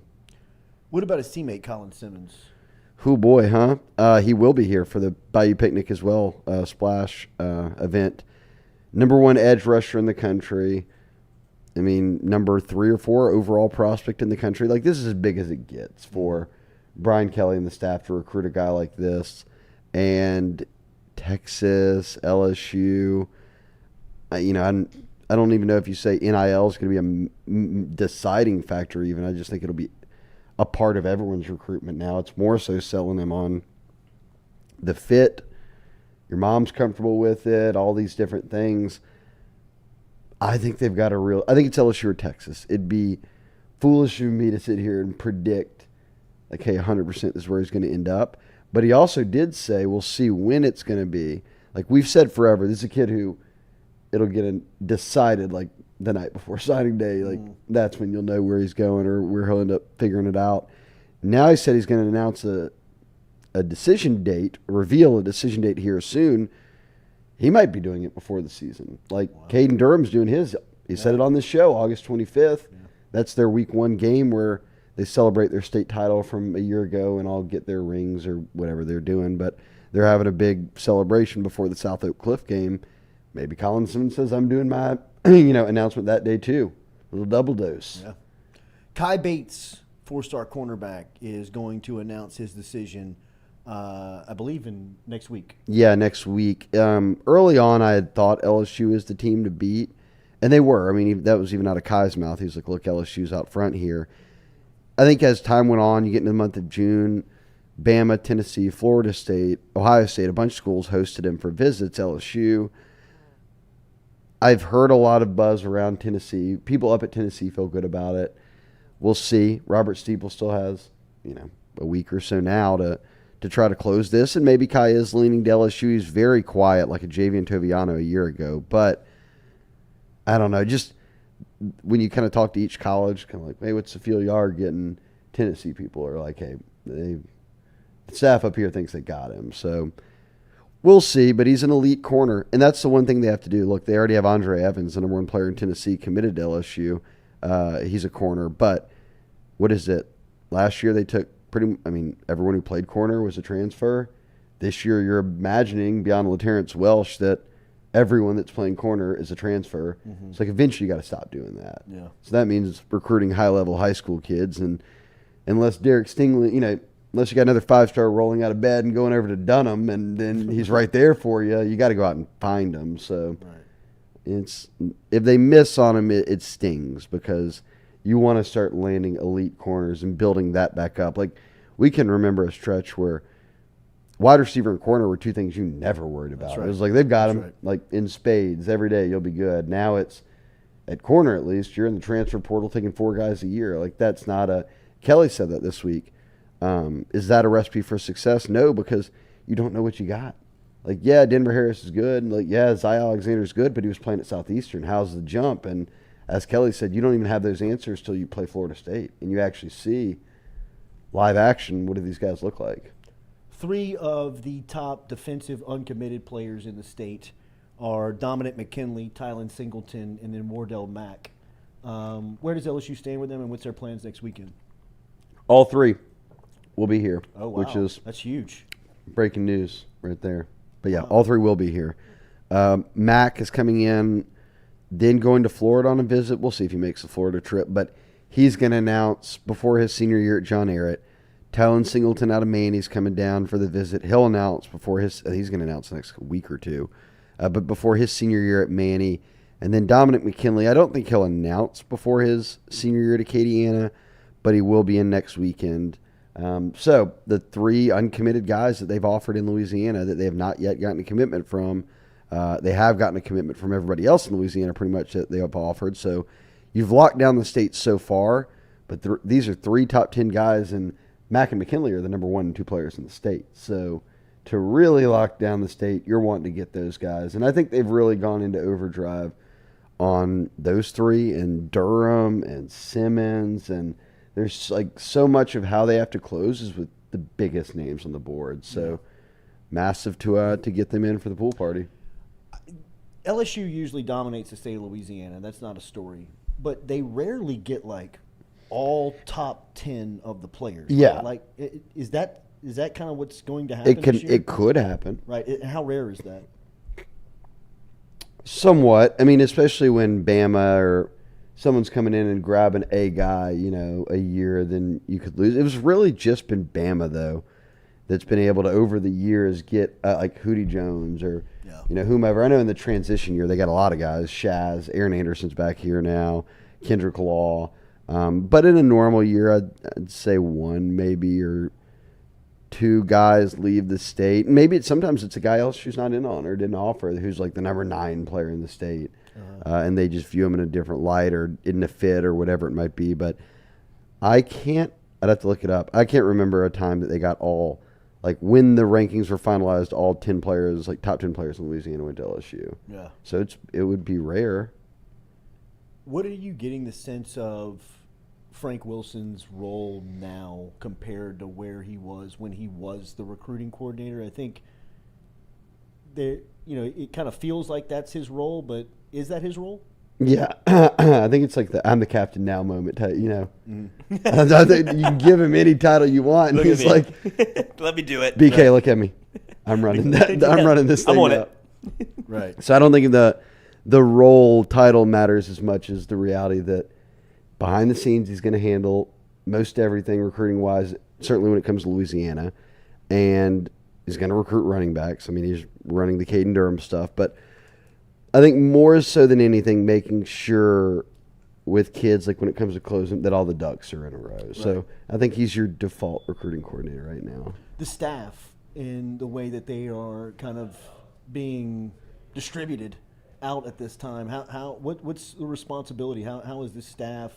What about his teammate Colin Simmons? Oh boy, huh? He will be here for the Bayou Picnic as well, splash event. Number 1 edge rusher in the country. I mean, number 3 or 4 overall prospect in the country. Like, this is as big as it gets for Brian Kelly and the staff to recruit a guy like this. And Texas, LSU, I don't even know if you say NIL is going to be a deciding factor even. I just think it'll be a part of everyone's recruitment now. It's more so selling them on the fit, your mom's comfortable with it, all these different things. I think they've got I think it's LSU or Texas. It'd be foolish of me to sit here and predict, like, hey, 100% this is where he's going to end up. But he also did say, we'll see when it's going to be. Like we've said forever, this is a kid who it'll get decided like the night before signing day. Like that's when you'll know where he's going or where he'll end up figuring it out. Now he said he's going to announce a decision date, reveal a decision date here soon. He might be doing it before the season. Like Caden Durham's doing his. He said it on this show, August 25th. Yeah. That's their week 1 game where they celebrate their state title from a year ago and all get their rings or whatever they're doing. But they're having a big celebration before the South Oak Cliff game. Maybe Collinson says, I'm doing my announcement that day too. A little double dose. Yeah. Kai Bates, 4-star cornerback, is going to announce his decision, I believe, in next week. Yeah, next week. Early on, I had thought LSU is the team to beat, and they were. I mean, that was even out of Kai's mouth. He was like, look, LSU's out front here. I think as time went on, you get into the month of June, Bama, Tennessee, Florida State, Ohio State, a bunch of schools hosted him for visits, LSU. I've heard a lot of buzz around Tennessee. People up at Tennessee feel good about it. We'll see. Robert Steeple still has, a week or so now to try to close this, and maybe Kai is leaning to LSU. He's very quiet, like a Javian Toviano a year ago. But I don't know. Just when you kind of talk to each college, kind of like, hey, what's the feel you are getting? Tennessee people are like, hey, the staff up here thinks they got him. So we'll see, but he's an elite corner, and that's the one thing they have to do. Look, they already have Andre Evans, the number 1 player in Tennessee, committed to LSU. He's a corner, but what is it? Last year they took everyone who played corner was a transfer. This year you're imagining, beyond LaTerrence Welsh, that everyone that's playing corner is a transfer. Mm-hmm. It's like eventually you got to stop doing that. Yeah. So that means recruiting high-level high school kids, and unless Derek Stingley, unless you got another 5-star rolling out of bed and going over to Dunham, and then he's right there for you, you got to go out and find him. So it's if they miss on him, it stings, because you want to start landing elite corners and building that back up. Like, we can remember a stretch where wide receiver and corner were 2 things you never worried about. Right. It was like they've got them like in spades every day. You'll be good. Now it's at corner, at least you're in the transfer portal taking 4 guys a year. Like, that's not a. Kelly said that this week. Is that a recipe for success? No, because you don't know what you got. Like, yeah, Denver Harris is good. And like, yeah, Zy Alexander's good, but he was playing at Southeastern. How's the jump? And as Kelly said, you don't even have those answers till you play Florida State and you actually see live action. What do these guys look like? 3 of the top defensive uncommitted players in the state are Dominic McKinley, Tylen Singleton, and then Wardell Mack. Where does LSU stand with them, and what's their plans next weekend? All 3 will be here. Oh, wow. Which is that's huge. Breaking news right there. But yeah, all 3 will be here. Mack is coming in, then going to Florida on a visit. We'll see if he makes the Florida trip, but he's going to announce before his senior year at John Ehret. Tylen Singleton out of Maine, he's coming down for the visit. He'll announce before he's going to announce the next week or 2, but before his senior year at Manny. And then Dominic McKinley, I don't think he'll announce before his senior year at Acadiana, but he will be in next weekend. So the 3 uncommitted guys that they've offered in Louisiana that they have not yet gotten a commitment from, they have gotten a commitment from everybody else in Louisiana pretty much that they have offered. So you've locked down the state so far, but these are 3 top 10 guys, and Mack and McKinley are the number 1 and 2 players in the state. So to really lock down the state, you're wanting to get those guys. And I think they've really gone into overdrive on those 3 and Durham and Simmons. And there's like so much of how they have to close is with the biggest names on the board. So massive to get them in for the pool party. LSU usually dominates the state of Louisiana. That's not a story. But they rarely get like all top 10 of the players. Yeah. Right? Like, is that kind of what's going to happen this year? It could happen. Right. How rare is that? Somewhat. I mean, especially when Bama or someone's coming in and grabbing a guy, a year, then you could lose. It was really just been Bama, though, that's been able to, over the years, get like Hootie Jones or, whomever. I know in the transition year they got a lot of guys. Shaz, Aaron Anderson's back here now, Kendrick Law. But in a normal year, I'd say 1 maybe or 2 guys leave the state. Maybe sometimes it's a guy else who's not in on or didn't offer, who's like the number 9 player in the state, and they just view him in a different light or in a fit or whatever it might be. But I'd have to look it up. I can't remember a time that they got all, like when the rankings were finalized, all 10 players, like top 10 players in Louisiana went to LSU. Yeah. So it would be rare. What are you getting the sense of Frank Wilson's role now compared to where he was when he was the recruiting coordinator? I think it kind of feels like that's his role, but is that his role? Yeah, I think it's like the "I'm the captain now" moment. I think you can give him any title you want, and he's like, "Let me do it." BK, right. Look at me. I'm running that. I'm running this thing. I'm on now. it. Right. So I don't think the role title matters as much as the reality that behind the scenes he's going to handle most everything recruiting wise. Certainly when it comes to Louisiana, and he's going to recruit running backs. I mean, he's running the Caden Durham stuff, but I think more so than anything, making sure with kids, like when it comes to closing, that all the ducks are in a row. Right. So I think he's your default recruiting coordinator right now. The staff, in the way that they are kind of being distributed out at this time, what's the responsibility? How is this staff?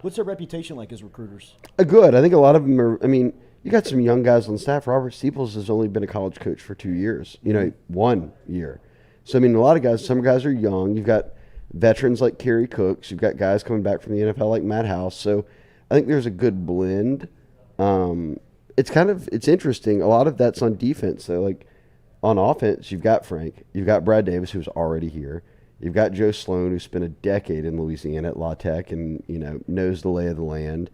What's their reputation like as recruiters? Good. I think a lot of them are. I mean, you got some young guys on staff. Robert Steeples has only been a college coach for 2 years. 1 year. So, I mean, a lot of guys, some guys are young. You've got veterans like Kerry Cooks. You've got guys coming back from the NFL like Matt House. So, I think there's a good blend. It's interesting. A lot of that's on defense. So, like, on offense, you've got Frank. You've got Brad Davis, who's already here. You've got Joe Sloan, who spent a decade in Louisiana at La Tech and, knows the lay of the land.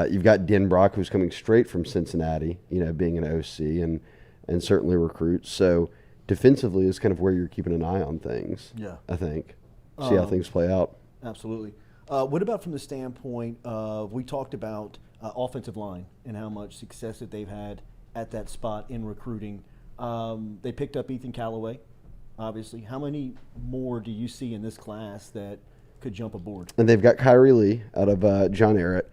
You've got Den Brock, who's coming straight from Cincinnati, being an OC and certainly recruits. So, defensively is kind of where you're keeping an eye on things. Yeah, I think. See how things play out. Absolutely. What about from the standpoint of, we talked about offensive line and how much success that they've had at that spot in recruiting. They picked up Ethan Callaway, obviously. How many more do you see in this class that could jump aboard? And they've got Kyrie Lee out of John Ehret.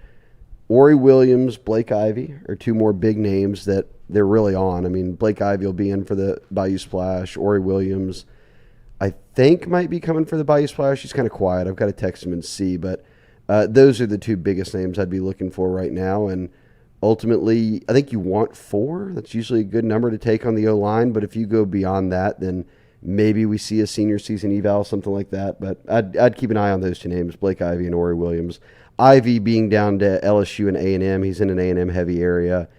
Ori Williams, Blake Ivy are 2 more big names that they're really on. I mean, Blake Ivy will be in for the Bayou Splash. Ori Williams, I think, might be coming for the Bayou Splash. He's kind of quiet. I've got to text him and see. But those are the 2 biggest names I'd be looking for right now. And ultimately, I think you want 4. That's usually a good number to take on the O-line. But if you go beyond that, then maybe we see a senior season eval, something like that. But I'd keep an eye on those 2 names, Blake Ivy and Ori Williams. Ivy being down to LSU and A&M. He's in an A&M heavy area.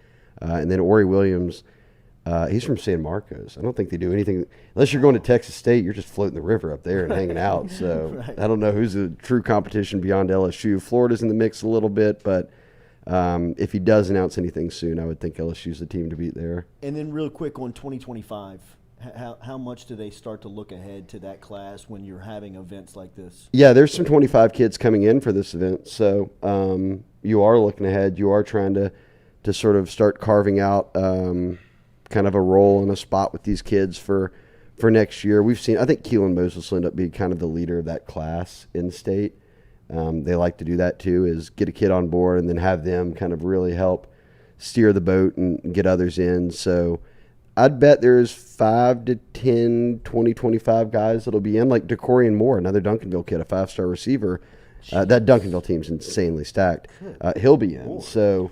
And then Ori Williams, he's from San Marcos. I don't think they do anything. Unless you're going to Texas State, you're just floating the river up there and hanging out. So right. I don't know who's the true competition beyond LSU. Florida's in the mix a little bit, but if he does announce anything soon, I would think LSU's the team to beat there. And then real quick on 2025, how much do they start to look ahead to that class when you're having events like this? Yeah, there's some 25 kids coming in for this event. So you are looking ahead. You are trying to sort of start carving out kind of a role and a spot with these kids for next year. We've seen, I think Keelan Moses will end up being kind of the leader of that class in state. They like to do that too, is get a kid on board and then have them kind of really help steer the boat and get others in. So I'd bet there's 5 to 10, 20, 25 guys that'll be in, like DeCorian Moore, another Duncanville kid, a 5-star receiver. That Duncanville team's insanely stacked. He'll be in. So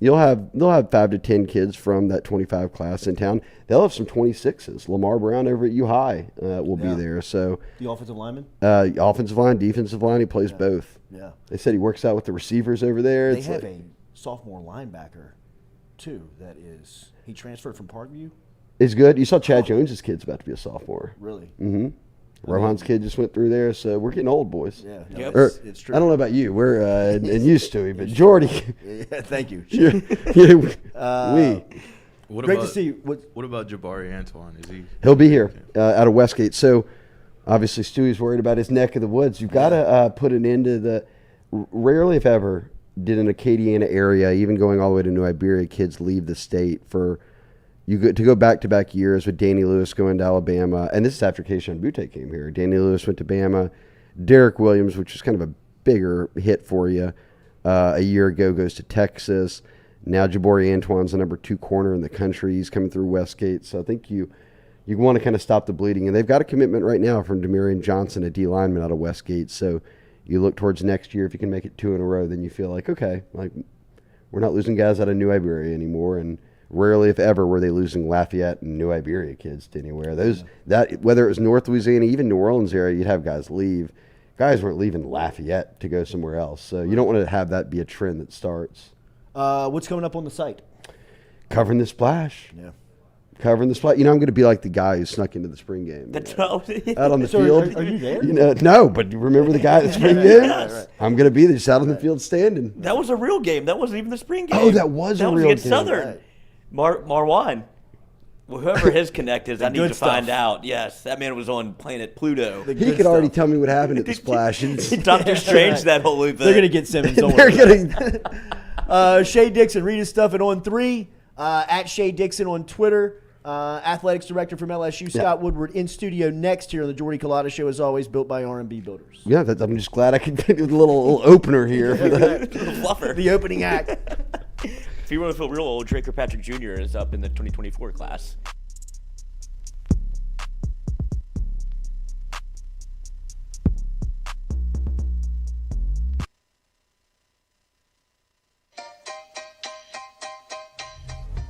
they'll have 5 to 10 kids from that 25 class in town. They'll have some 26s. Lamar Brown over at U High will be there. So the offensive lineman? Offensive line, defensive line. He plays both. Yeah. They said he works out with the receivers over there. They have a sophomore linebacker too. He transferred from Parkview. Is good. You saw Chad Jones's kid's about to be a sophomore. Really? Mm-hmm. Rohan's kid just went through there, so we're getting old, boys. Yeah, it's true. I don't know about you. We're and used to it, but Jordy. Yeah, thank you. Great to see. What about Jabari Antoine? He'll be here out of Westgate. So obviously Stewie's worried about his neck of the woods. You've got to put an end to the. Rarely, if ever, did an Acadiana area, even going all the way to New Iberia, kids leave the state for. To go back-to-back years with Danny Lewis going to Alabama, and this is after Keyshawn Butte came here. Danny Lewis went to Bama. Derek Williams, which is kind of a bigger hit for you, a year ago goes to Texas. Now Jabari Antoine's the number 2 corner in the country. He's coming through Westgate. So I think you want to kind of stop the bleeding. And they've got a commitment right now from Demarion Johnson, a D lineman out of Westgate. So you look towards next year. If you can make it 2 in a row, then you feel like, okay, like we're not losing guys out of New Iberia anymore. And rarely, if ever, were they losing Lafayette and New Iberia kids to anywhere. That whether it was North Louisiana, even New Orleans area, you'd have guys leave. Guys weren't leaving Lafayette to go somewhere else. So you don't want to have that be a trend that starts. What's coming up on the site? Covering the splash. Yeah. Covering the splash. You know, I'm going to be like the guy who snuck into the spring game. That's out on the field. Are you there? You know, no, but you remember the guy at the spring game? Right. I'm going to be there just out on the field standing. That was a real game. That wasn't even the spring game. Oh, that was a real game. That was against Southern. Right. Marwan. Well, whoever his connect is, I need to find out. Yes, that man was on planet Pluto. He could already tell me what happened at the splash. Dr. Strange, that whole thing. They're going to get Simmons. They're getting Shea Dixon, read his stuff at On3, at Shea Dixon on Twitter. Athletics director from LSU, Scott Woodward, in studio next here on the Jordy Culotta Show, as always, built by R&B Builders. Yeah, I'm just glad I could do a little opener here for that. Fluffer. The opening act. If you want to feel real old, Drake Kirkpatrick Jr. is up in the 2024 class.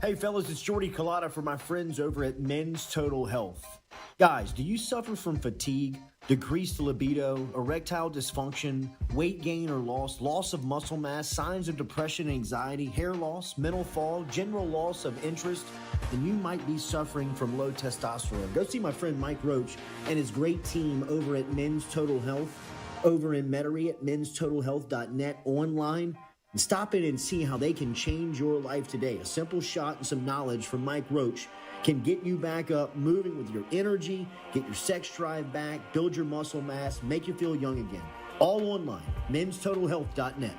Hey fellas, it's Jordy Culotta for my friends over at Men's Total Health. Guys, do you suffer from fatigue, decreased libido, erectile dysfunction, weight gain or loss of muscle mass, signs of depression, anxiety, hair loss, mental fog, general loss of interest? Then you might be suffering from low testosterone. Go see my friend Mike Roach and his great team over at Men's Total Health, over in Metairie at menstotalhealth.net online. And stop in and see how they can change your life today. A simple shot and some knowledge from Mike Roach can get you back up, moving with your energy, get your sex drive back, build your muscle mass, make you feel young again. All online, menstotalhealth.net.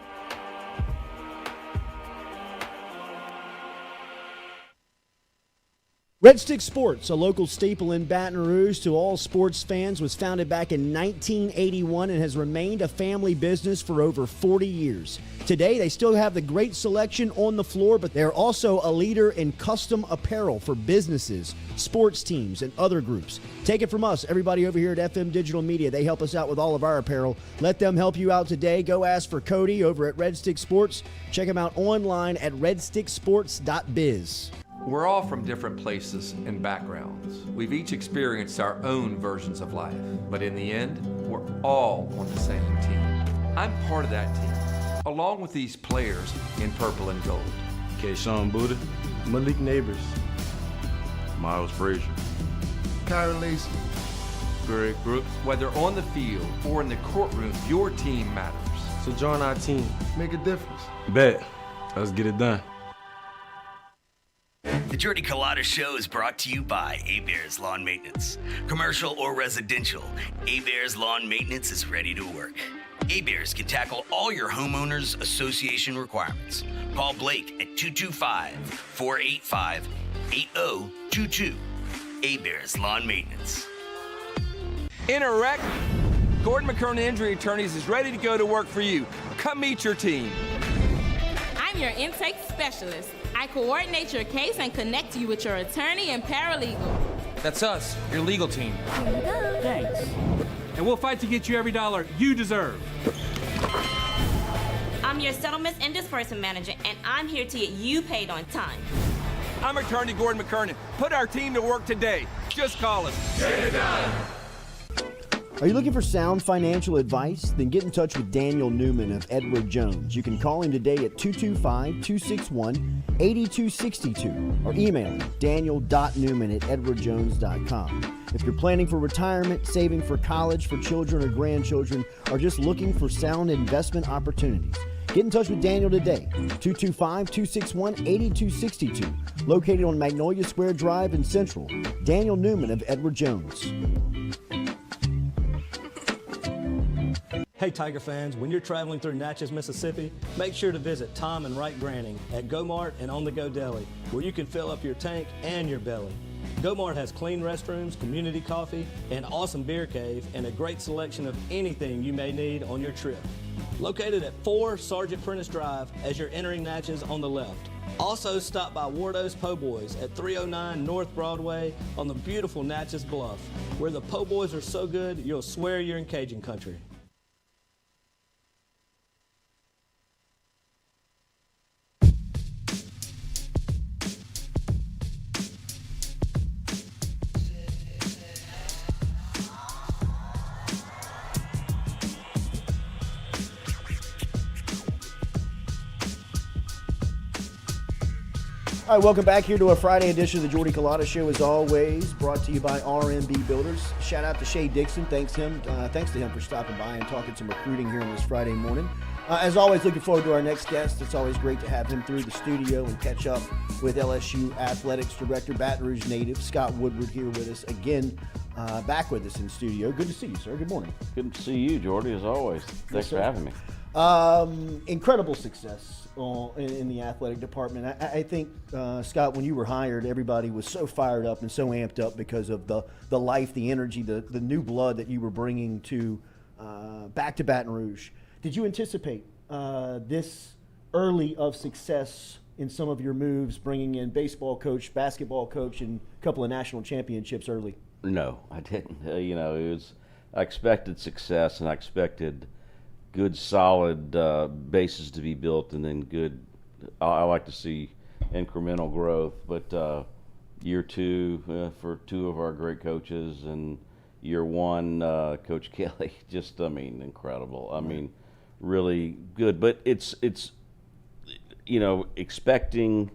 Red Stick Sports, a local staple in Baton Rouge to all sports fans, was founded back in 1981 and has remained a family business for over 40 years. Today, they still have the great selection on the floor, but they're also a leader in custom apparel for businesses, sports teams, and other groups. Take it from us, everybody over here at FM Digital Media. They help us out with all of our apparel. Let them help you out today. Go ask for Cody over at Red Stick Sports. Check him out online at redsticksports.biz. We're all from different places and backgrounds. We've each experienced our own versions of life, but in the end, we're all on the same team. I'm part of that team, along with these players in purple and gold. Kayshawn Buddha, Malik Neighbors, Miles Frazier, Kyron Lacy, Greg Brooks. Whether on the field or in the courtroom, your team matters. So join our team. make a difference. Bet. Let's get it done. The Jordy Culotta Show is brought to you by A-Bears Lawn Maintenance. Commercial or residential, A-Bears Lawn Maintenance is ready to work. A-Bears can tackle all your homeowners association requirements. Call Blake at 225-485-8022. A-Bears Lawn Maintenance. In a wreck, Gordon McKernan Injury Attorneys is ready to go to work for you. Come meet your team. I'm your intake specialist. I coordinate your case and connect you with your attorney and paralegal. That's us, your legal team. Here you go. Thanks. And we'll fight to get you every dollar you deserve. I'm your settlements and disbursement manager, and I'm here to get you paid on time. I'm attorney Gordon McKernan. Put our team to work today. Just call us. Get it done. Are you looking for sound financial advice? Then get in touch with Daniel Newman of Edward Jones. You can call him today at 225-261-8262 or email him daniel.newman@edwardjones.com. If you're planning for retirement, saving for college, for children or grandchildren, or just looking for sound investment opportunities, get in touch with Daniel today, 225-261-8262, located on Magnolia Square Drive in Central. Daniel Newman of Edward Jones. Hey Tiger fans, when you're traveling through Natchez, Mississippi, make sure to visit Tom and Wright Granning at Go-Mart and On The Go Deli, where you can fill up your tank and your belly. Go-Mart has clean restrooms, community coffee, an awesome beer cave, and a great selection of anything you may need on your trip. Located at 4 Sergeant Prentice Drive as you're entering Natchez on the left. Also stop by Wardo's Po' Boys at 309 North Broadway on the beautiful Natchez Bluff, where the Po' Boys are so good you'll swear you're in Cajun country. All right, welcome back here to a Friday edition of the Jordy Culotta Show, as always, brought to you by RMB Builders. Shout out to Shea Dixon. Thanks to him for stopping by and talking some recruiting here on this Friday morning. As always, looking forward to our next guest. It's always great to have him through the studio and catch up with LSU Athletics Director, Baton Rouge native, Scott Woodward, here with us again, back with us in studio. Good to see you, sir. Good morning. Good to see you, Jordy, as always. Thanks for having me. Incredible success in the athletic department. I think, Scott, when you were hired, everybody was so fired up and so amped up because of the life, the energy, the new blood that you were bringing to back to Baton Rouge. Did you anticipate this early of success in some of your moves, bringing in baseball coach, basketball coach, and a couple of national championships early? No, I didn't. I expected success, and I expected good, solid bases to be built, and then good. I like to see incremental growth, but year two for two of our great coaches, and year one, Coach Kelly, just incredible. I mean, really good. But it's expecting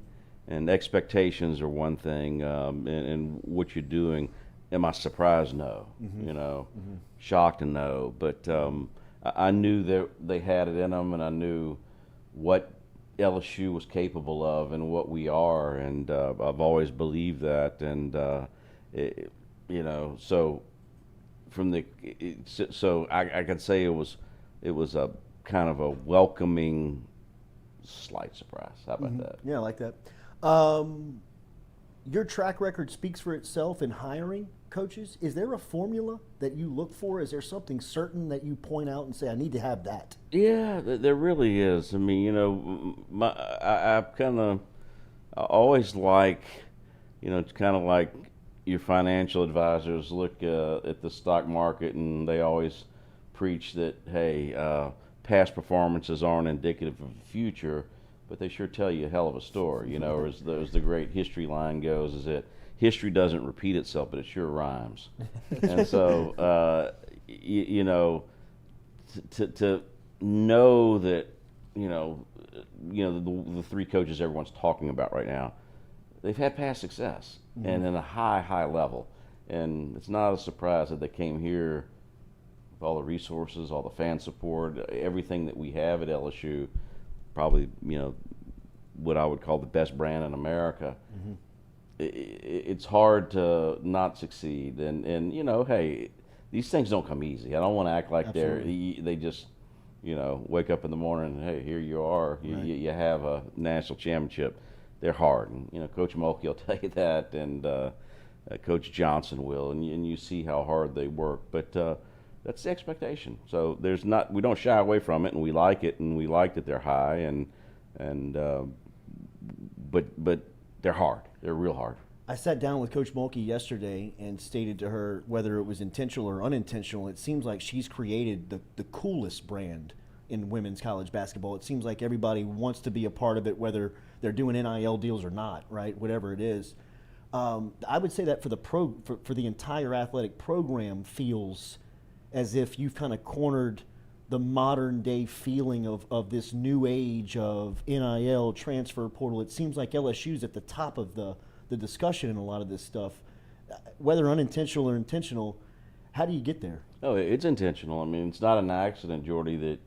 and expectations are one thing, and what you're doing. Am I surprised? No. Mm-hmm. Shocked? No. But I knew that they had it in them, and I knew what LSU was capable of and what we are, and I've always believed that. And so I can say it was a kind of a welcoming, slight surprise. How about that? Yeah, I like that. Your track record speaks for itself in hiring coaches. Is there a formula that you look for? Is there something certain that you point out and say, I need to have that? Yeah, there really is. I mean, I always like, it's kind of like your financial advisors look at the stock market, and they always preach that, hey, past performances aren't indicative of the future, but they sure tell you a hell of a story, or as the great history line goes, is that history doesn't repeat itself, but it sure rhymes. And so, to know that, the three coaches everyone's talking about right now, they've had past success, and in a high level. And it's not a surprise that they came here with all the resources, all the fan support, everything that we have at LSU, probably, what I would call the best brand in America. Mm-hmm. It's hard to not succeed, and hey, these things don't come easy. I don't want to act like they just wake up in the morning and, hey, here you are, you have a national championship. They're hard, and Coach Mulkey will tell you that, and Coach Johnson will, and you see how hard they work. But that's the expectation. So we don't shy away from it, and we like it, and we like that they're high, but they're hard. They're real hard. I sat down with Coach Mulkey yesterday and stated to her, whether it was intentional or unintentional, it seems like she's created the coolest brand in women's college basketball. It seems like everybody wants to be a part of it, whether they're doing NIL deals or not, right? Whatever it is. I would say that for the entire athletic program feels as if you've kind of cornered the modern day feeling of this new age of NIL, transfer portal. It seems like LSU's at the top of the discussion in a lot of this stuff. Whether unintentional or intentional, how do you get there? Oh, it's intentional. I mean, it's not an accident, Jordy, that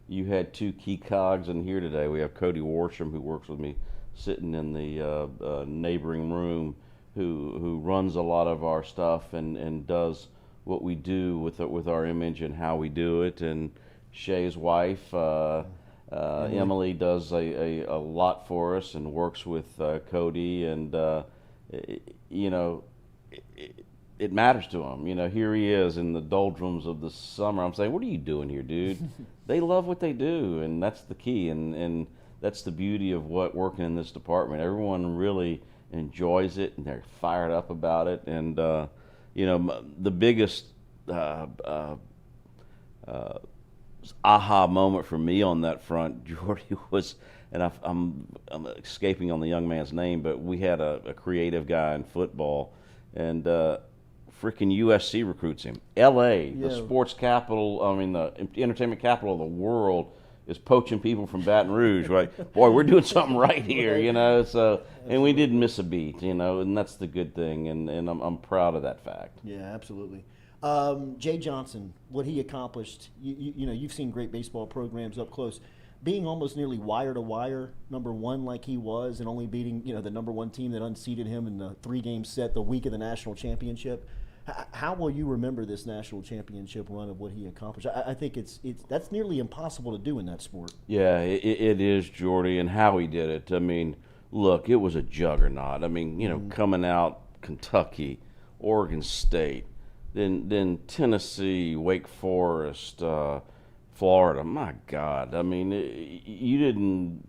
you had two key cogs in here today. We have Cody Worsham, who works with me, sitting in the neighboring room, who runs a lot of our stuff and does what we do with our image and how we do it. And Shea's wife, Emily, does a lot for us and works with Cody. And, it matters to them. Here he is in the doldrums of the summer. I'm saying, what are you doing here, dude? They love what they do, and that's the key. And that's the beauty of working in this department. Everyone really enjoys it, and they're fired up about it. And the biggest aha moment for me on that front, Jordy, was, and I'm escaping on the young man's name, but we had a creative guy in football, and freaking USC recruits him. LA, the sports capital, the entertainment capital of the world, is poaching people from Baton Rouge. Right? Boy, we're doing something right here, So, and we didn't miss a beat, and that's the good thing, and I'm proud of that fact. Yeah, absolutely. Jay Johnson, what he accomplished, you've seen great baseball programs up close. Being almost nearly wire to wire number one like he was, and only beating the number one team that unseated him in the 3-game set the week of the national championship. How will you remember this national championship run of what he accomplished? I think that's nearly impossible to do in that sport. Yeah, it is, Jordy, and how he did it. Look, it was a juggernaut. Coming out Kentucky, Oregon State, then Tennessee, Wake Forest, Florida. My God, you didn't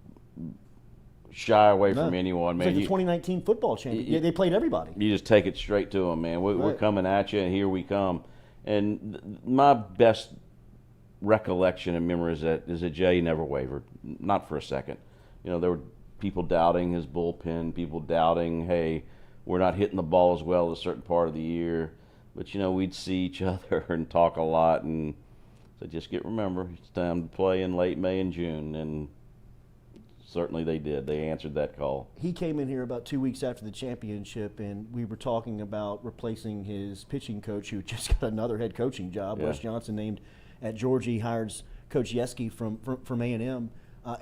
shy away from anyone, man. It's like the 2019 football champion. They played everybody. You just take it straight to them, man. We're coming at you, and here we come. And my best recollection and memory is that Jay never wavered, not for a second. There were people doubting his bullpen, people doubting, hey, we're not hitting the ball as well a certain part of the year. But, we'd see each other and talk a lot, and so just remember, it's time to play in late May and June, and certainly they did. They answered that call. He came in here about 2 weeks after the championship, and we were talking about replacing his pitching coach, who just got another head coaching job. Wes Johnson named at Georgia. He hires Coach Yeski from A&M.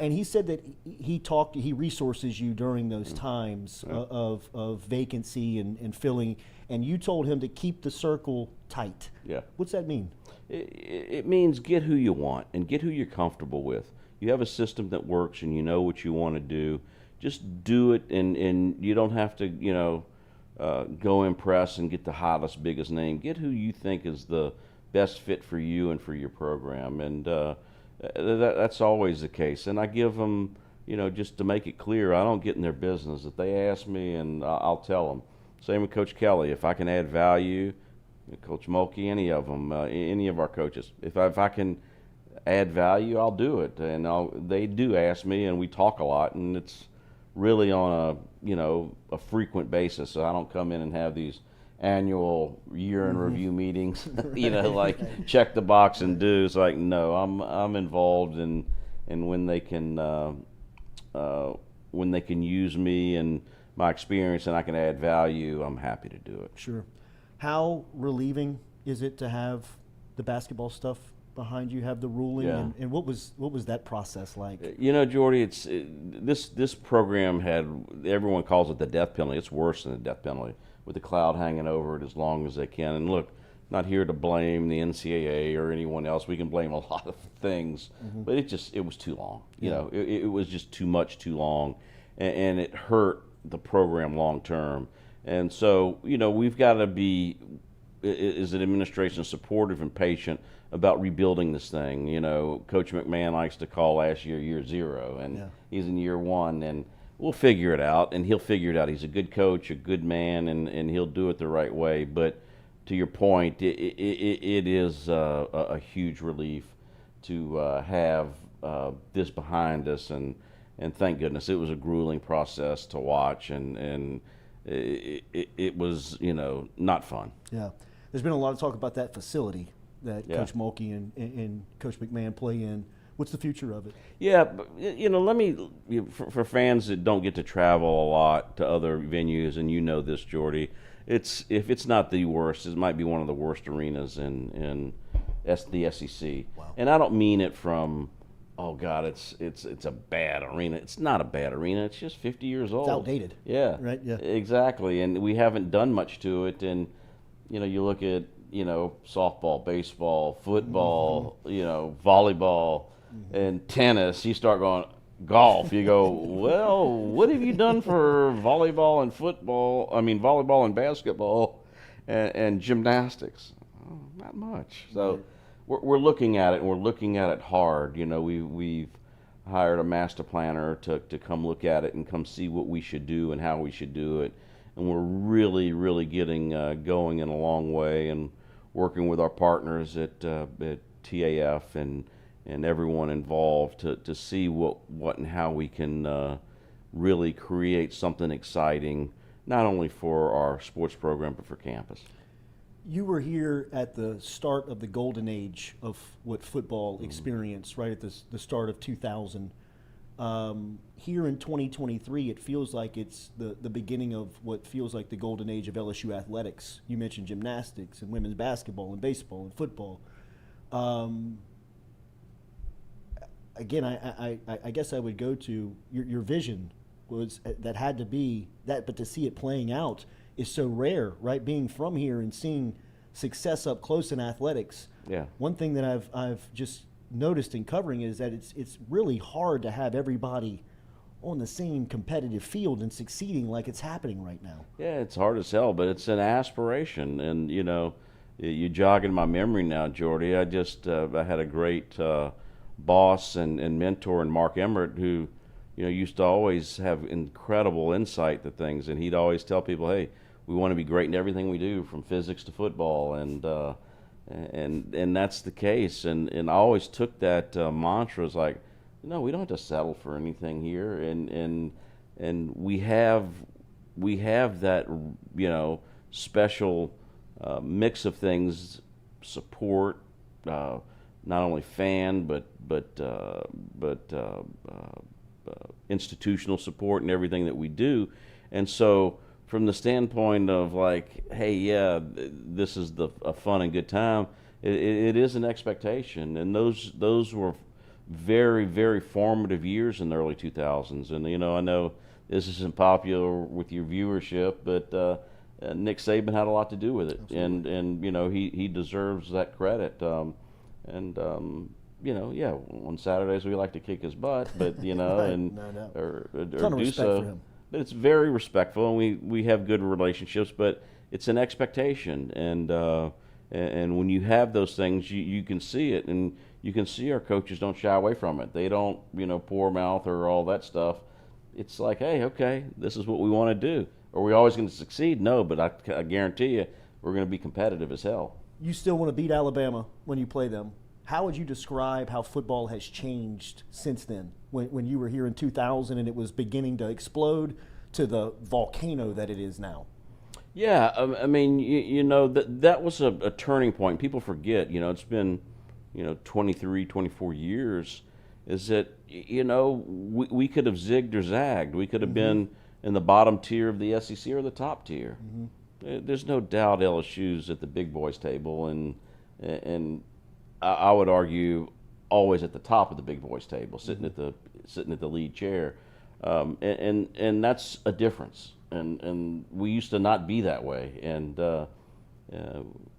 And he said that he resources you during those times of vacancy and filling, and you told him to keep the circle tight. Yeah. What's that mean? It means get who you want and get who you're comfortable with. You have a system that works and you know what you want to do. Just do it, and you don't have to, go impress and get the hottest, biggest name. Get who you think is the best fit for you and for your program. And that's always the case. And I give them, just to make it clear, I don't get in their business. If they ask me, and I'll tell them. Same with Coach Kelly. If I can add value, Coach Mulkey, any of them, any of our coaches, if I can add value, I'll do it. And they do ask me, and we talk a lot, and it's really on a frequent basis. So I don't come in and have these annual year in review meetings, like check the box and do. It's like, no, I'm involved in when they can use me and my experience and I can add value, I'm happy to do it. Sure. How relieving is it to have the basketball stuff behind you, have the ruling, and what was that process like? Jordy, this program had, everyone calls it the death penalty. It's worse than the death penalty, with the cloud hanging over it as long as they can. And look, not here to blame the NCAA or anyone else. We can blame a lot of things, but it was too long. It was just too much, too long, and it hurt the program long term. And so, we've got to be, as an administration, supportive and patient about rebuilding this thing. Coach McMahon likes to call last year 0, and he's in year 1, and we'll figure it out, and he'll figure it out. He's a good coach, a good man, and he'll do it the right way. But to your point, it is a huge relief to have this behind us, and thank goodness. It was a grueling process to watch, and it was, not fun. Yeah. There's been a lot of talk about that facility that Coach Mulkey and Coach McMahon play in. What's the future of it? Yeah, but, let me, for fans that don't get to travel a lot to other venues, and this, Jordy, if it's not the worst, it might be one of the worst arenas in the SEC. Wow. And I don't mean it from, oh God, it's a bad arena. It's not a bad arena. It's just 50 years old. It's outdated. Yeah. Right. Yeah. Exactly. And we haven't done much to it. And you look at softball, baseball, football, volleyball, and tennis. You start going golf. You go, well, what have you done for volleyball and football? I mean, volleyball and basketball. and gymnastics, not much. So we're looking at it, and we're looking at it hard. You know, we've hired a master planner to come look at it and come see what we should do and how we should do it. And we're really getting going in a long way, and working with our partners at TAF and everyone involved to see what and how we can really create something exciting, not only for our sports program but for campus. You were here at the start of the golden age of what football experienced, right at the start of 2000. Here in 2023, it feels like it's the beginning of what feels like the golden age of LSU athletics. You mentioned gymnastics and women's basketball and baseball and football. Again, I guess I would go to your vision was that had to be that, but to see it playing out is so rare, right? Being from here and seeing success up close in athletics. Yeah. One thing that I've just noticed in covering is that it's really hard to have everybody on the same competitive field and succeeding like it's happening right now. Yeah, it's hard as hell, but it's an aspiration. And, you know, you jogging my memory now, Jordy. I had a great boss and mentor in Mark Emmert who, you know, used to always have incredible insight to things. And he'd always tell people, hey, we want to be great in everything we do, from physics to football. And that's the case. And I always took that mantra as like, no, we don't have to settle for anything here. And we have that, you know, special mix of things, support, not only fan but institutional support and everything that we do. And so from the standpoint of like, hey, yeah, this is a fun and good time, it is an expectation. And those were very formative years in the early 2000s. And, you know, I know this isn't popular with your viewership, but Nick Saban had a lot to do with it. Absolutely. And you know, he deserves that credit. You know, yeah, on Saturdays we like to kick his butt, but, you know, right. or Ton of do respect so. for him. But it's very respectful, and we have good relationships, but it's an expectation. And when you have those things, you can see it, and you can see our coaches don't shy away from it. They don't, you know, poor mouth or all that stuff. It's like, hey, okay, this is what we want to do. Are we always going to succeed? No, but I guarantee you we're going to be competitive as hell. You still want to beat Alabama when you play them. How would you describe how football has changed since then? When you were here in 2000 and it was beginning to explode to the volcano that it is now? Yeah, I mean, you know, that was a turning point. People forget, you know, it's been, you know, 23, 24 years, is that, you know, we could have zigged or zagged. We could have been in the bottom tier of the SEC or the top tier. There's no doubt LSU's at the big boys table, and I would argue always at the top of the big boys table, sitting at the lead chair, and that's a difference. And we used to not be that way. And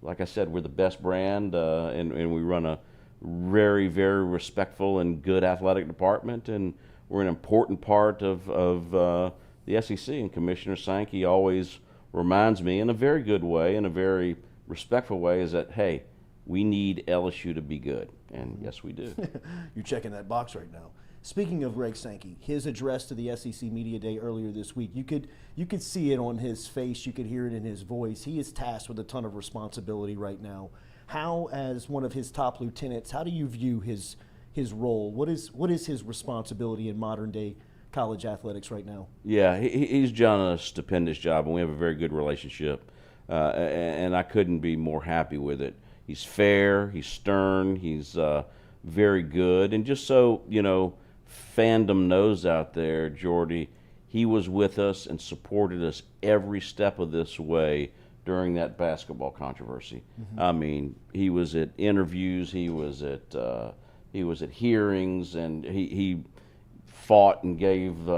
like I said, we're the best brand, and we run a very respectful and good athletic department, and we're an important part of the SEC. And Commissioner Sankey always reminds me, in a very good way, in a very respectful way, is that, hey, we need LSU to be good. And yes, we do. You're checking that box right now. Speaking of Greg Sankey, his address to the SEC Media Day earlier this week, you could see it on his face, you could hear it in his voice. He is tasked with a ton of responsibility right now. How, as one of his top lieutenants, how do you view his role? What is his responsibility in modern day college athletics right now? Yeah, he's done a stupendous job, and we have a very good relationship, and I couldn't be more happy with it. He's fair, he's stern, he's very good, and just so, you know, fandom knows out there, Jordy, he was with us and supported us every step of this way during that basketball controversy. I mean, he was at interviews, he was at hearings, and he fought and gave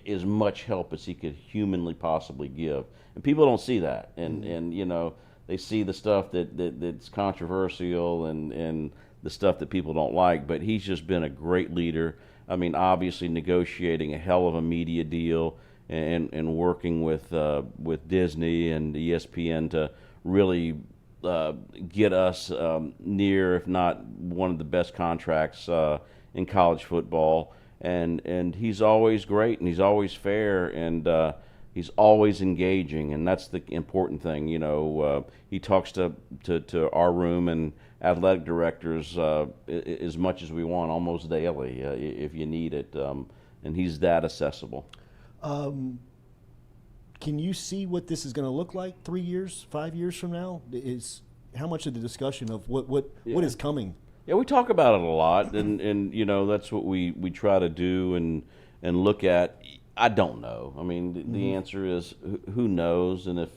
as much help as he could humanly possibly give. And people don't see that, and you know, they see the stuff that's controversial and the stuff that people don't like, but he's just been a great leader. I mean, obviously negotiating a hell of a media deal and working with Disney and ESPN to really get us near, if not one of the best contracts in college football. And he's always great, and he's always fair, and he's always engaging, and that's the important thing. You know, he talks to our room and athletic directors as much as we want, almost daily, if you need it, and he's that accessible. Can you see what this is going to look like 3 years, 5 years from now? Is how much of the discussion of what is coming? Yeah, we talk about it a lot, and you know, that's what we try to do and look at. I don't know. I mean, the answer is who knows, and if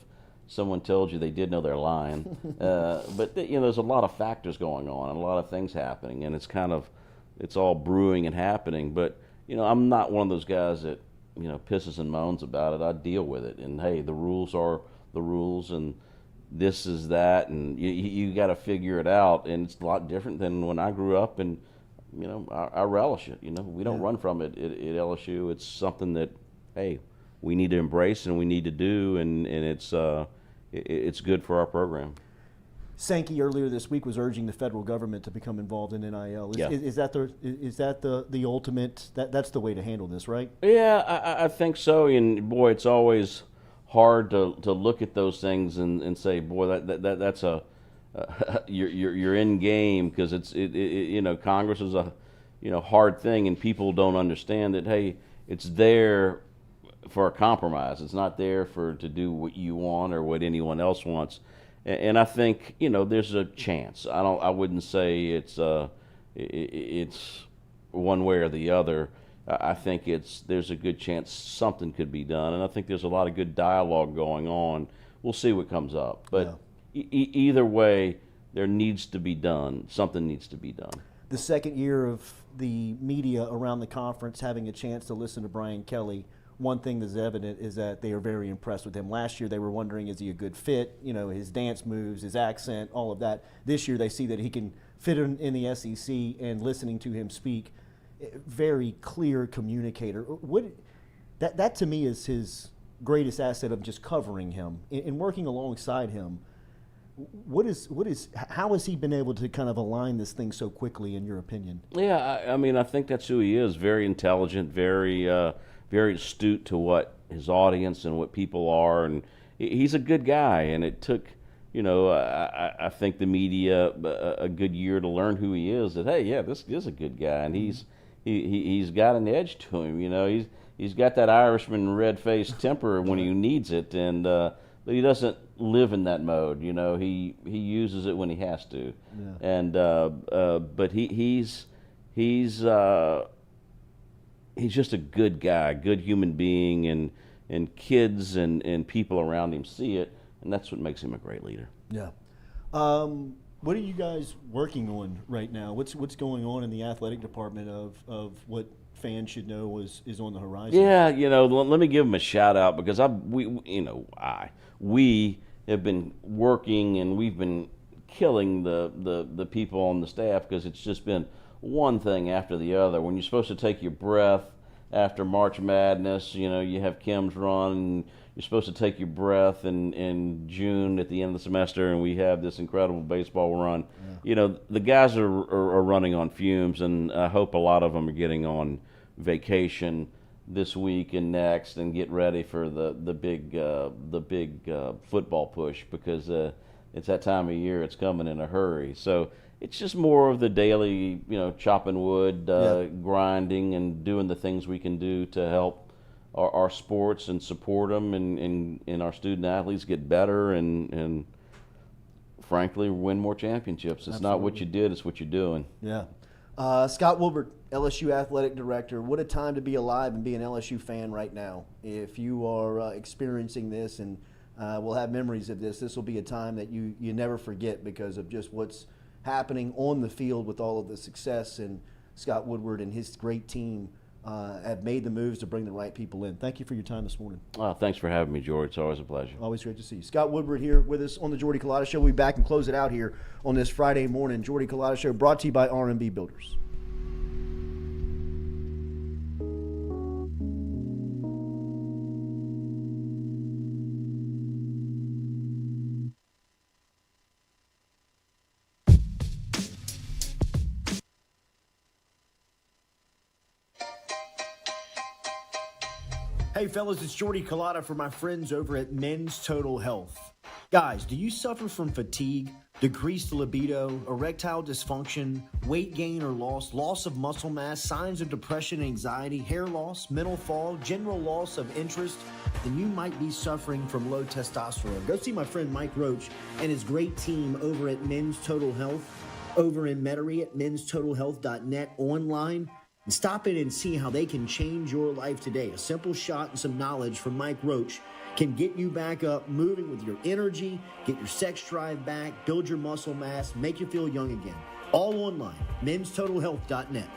someone tells you they did know, they're lying. But you know, there's a lot of factors going on and a lot of things happening, and it's all brewing and happening. But you know, I'm not one of those guys that, you know, pisses and moans about it. I deal with it, and hey, the rules are the rules, and this is that, and you got to figure it out. And it's a lot different than when I grew up, and you know, I relish it. You know, we don't run from it at LSU. It's something that, hey, we need to embrace and we need to do, and it's good for our program. Sankey earlier this week was urging the federal government to become involved in NIL. Is that the ultimate? That's the way to handle this, right? Yeah, I think so. And boy, it's always hard to look at those things and say, boy, that's a you're in game, because it's you know, Congress is a, you know, hard thing, and people don't understand that, hey, it's there for a compromise. It's not there to do what you want or what anyone else wants. And I think, you know, there's a chance. I wouldn't say it's one way or the other. I think there's a good chance something could be done, and I think there's a lot of good dialogue going on. We'll see what comes up, but either way, there needs to be done. Something needs to be done. The second year of the media around the conference having a chance to listen to Brian Kelly, one thing that's evident is that they are very impressed with him. Last year, they were wondering, is he a good fit? You know, his dance moves, his accent, all of that. This year, they see that he can fit in the SEC, and listening to him speak, very clear communicator. That to me is his greatest asset of just covering him and working alongside him. How has he been able to kind of align this thing so quickly, in your opinion? Yeah, I mean, I think that's who he is. Very intelligent, very astute to what his audience and what people are, and he's a good guy. And it took, you know, I think the media a good year to learn who he is. That, hey, yeah, this is a good guy, and he's got an edge to him. You know, he's got that Irishman red-faced temper when he needs it, and but he doesn't live in that mode. You know, he uses it when he has to. Yeah. And but he's just a good guy, good human being, and kids and people around him see it, and that's what makes him a great leader. Yeah. What are you guys working on right now? What's going on in the athletic department of what fans should know is on the horizon? Yeah, you know, let me give them a shout out, because we have been working, and we've been killing the people on the staff, because it's just been one thing after the other. When you're supposed to take your breath after March Madness, you know, you have Kim's run, and you're supposed to take your breath in June at the end of the semester, and we have this incredible baseball run. Yeah. You know, the guys are running on fumes, and I hope a lot of them are getting on vacation this week and next, and get ready for the big football push, because it's that time of year. It's coming in a hurry. So it's just more of the daily, you know, chopping wood, grinding, and doing the things we can do to help our sports and support them, and our student athletes get better, and frankly win more championships. It's not what you did, it's what you're doing. Yeah. Scott Woodward, LSU Athletic Director, what a time to be alive and be an LSU fan right now. If you are experiencing this, and will have memories of this will be a time that you never forget, because of just what's happening on the field with all of the success. And Scott Woodward and his great team have made the moves to bring the right people in. Thank you for your time this morning. Thanks for having me, Jordy. It's always a pleasure. Always great to see you. Scott Woodward here with us on the Jordy Culotta Show. We'll be back and close it out here on this Friday morning. Jordy Culotta Show brought to you by R&B Builders. Hey fellas, it's Jordy Culotta for my friends over at Men's Total Health. Guys, do you suffer from fatigue, decreased libido, erectile dysfunction, weight gain or loss of muscle mass, signs of depression, anxiety, hair loss, mental fog, general loss of interest? Then you might be suffering from low testosterone. Go see my friend Mike Roach and his great team over at Men's Total Health over in Metairie at menstotalhealth.net online. And stop in and see how they can change your life today. A simple shot and some knowledge from Mike Roach can get you back up, moving with your energy, get your sex drive back, build your muscle mass, make you feel young again. All online, menstotalhealth.net.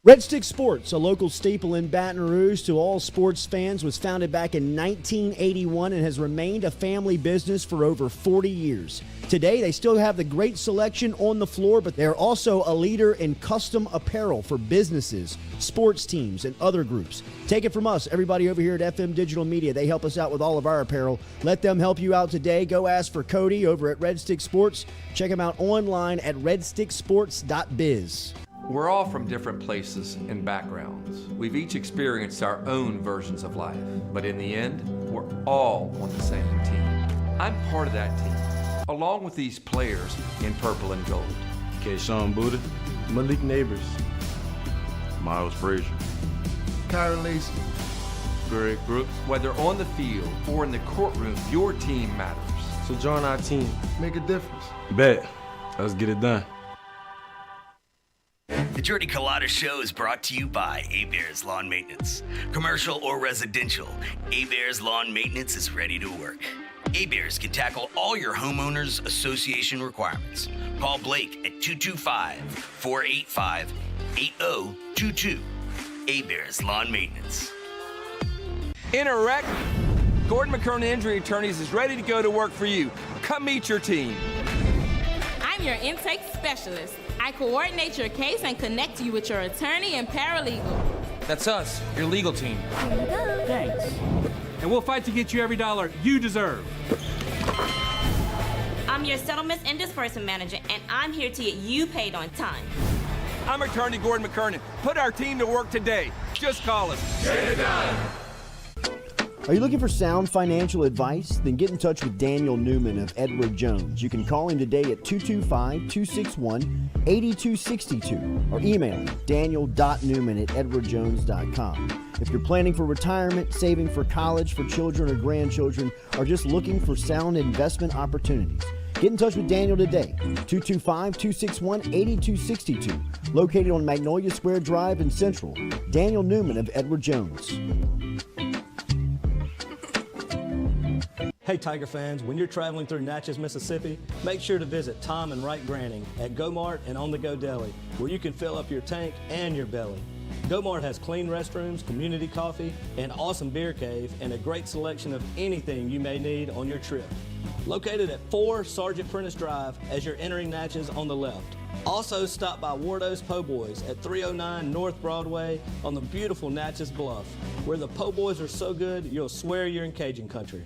Red Stick Sports, a local staple in Baton Rouge to all sports fans, was founded back in 1981 and has remained a family business for over 40 years. Today, they still have the great selection on the floor, but they're also a leader in custom apparel for businesses, sports teams, and other groups. Take it from us, everybody over here at FM Digital Media. They help us out with all of our apparel. Let them help you out today. Go ask for Cody over at Red Stick Sports. Check him out online at redsticksports.biz. We're all from different places and backgrounds. We've each experienced our own versions of life, but in the end, we're all on the same team. I'm part of that team, along with these players in purple and gold. Kayshawn Buddha, Malik Neighbors, Miles Frazier, Kyron Lacey, Greg Brooks. Whether on the field or in the courtroom, your team matters. So join our team. Make a difference. Bet. Let's get it done. The Jordy Culotta Show is brought to you by A-Bears Lawn Maintenance. Commercial or residential, A-Bears Lawn Maintenance is ready to work. A-Bears can tackle all your homeowners association requirements. Call Blake at 225-485-8022. A-Bears Lawn Maintenance. In a wreck, Gordon McKernan Injury Attorneys is ready to go to work for you. Come meet your team. I'm your intake specialist. I coordinate your case and connect you with your attorney and paralegal. That's us, your legal team. Here you go. Thanks. And we'll fight to get you every dollar you deserve. I'm your settlements and disbursement manager, and I'm here to get you paid on time. I'm attorney Gordon McKernan. Put our team to work today. Just call us. Get it done. Are you looking for sound financial advice? Then get in touch with Daniel Newman of Edward Jones. You can call him today at 225-261-8262 or email him daniel.newman@edwardjones.com. If you're planning for retirement, saving for college for children or grandchildren, or just looking for sound investment opportunities, get in touch with Daniel today, 225-261-8262, located on Magnolia Square Drive in Central. Daniel Newman of Edward Jones. Hey Tiger fans, when you're traveling through Natchez, Mississippi, make sure to visit Tom and Wright Granning at Go-Mart and On The Go Deli, where you can fill up your tank and your belly. Go-Mart has clean restrooms, community coffee, an awesome beer cave, and a great selection of anything you may need on your trip. Located at 4 Sergeant Prentice Drive as you're entering Natchez on the left. Also stop by Wardo's Po' Boys at 309 North Broadway on the beautiful Natchez Bluff, where the Po' Boys are so good you'll swear you're in Cajun country.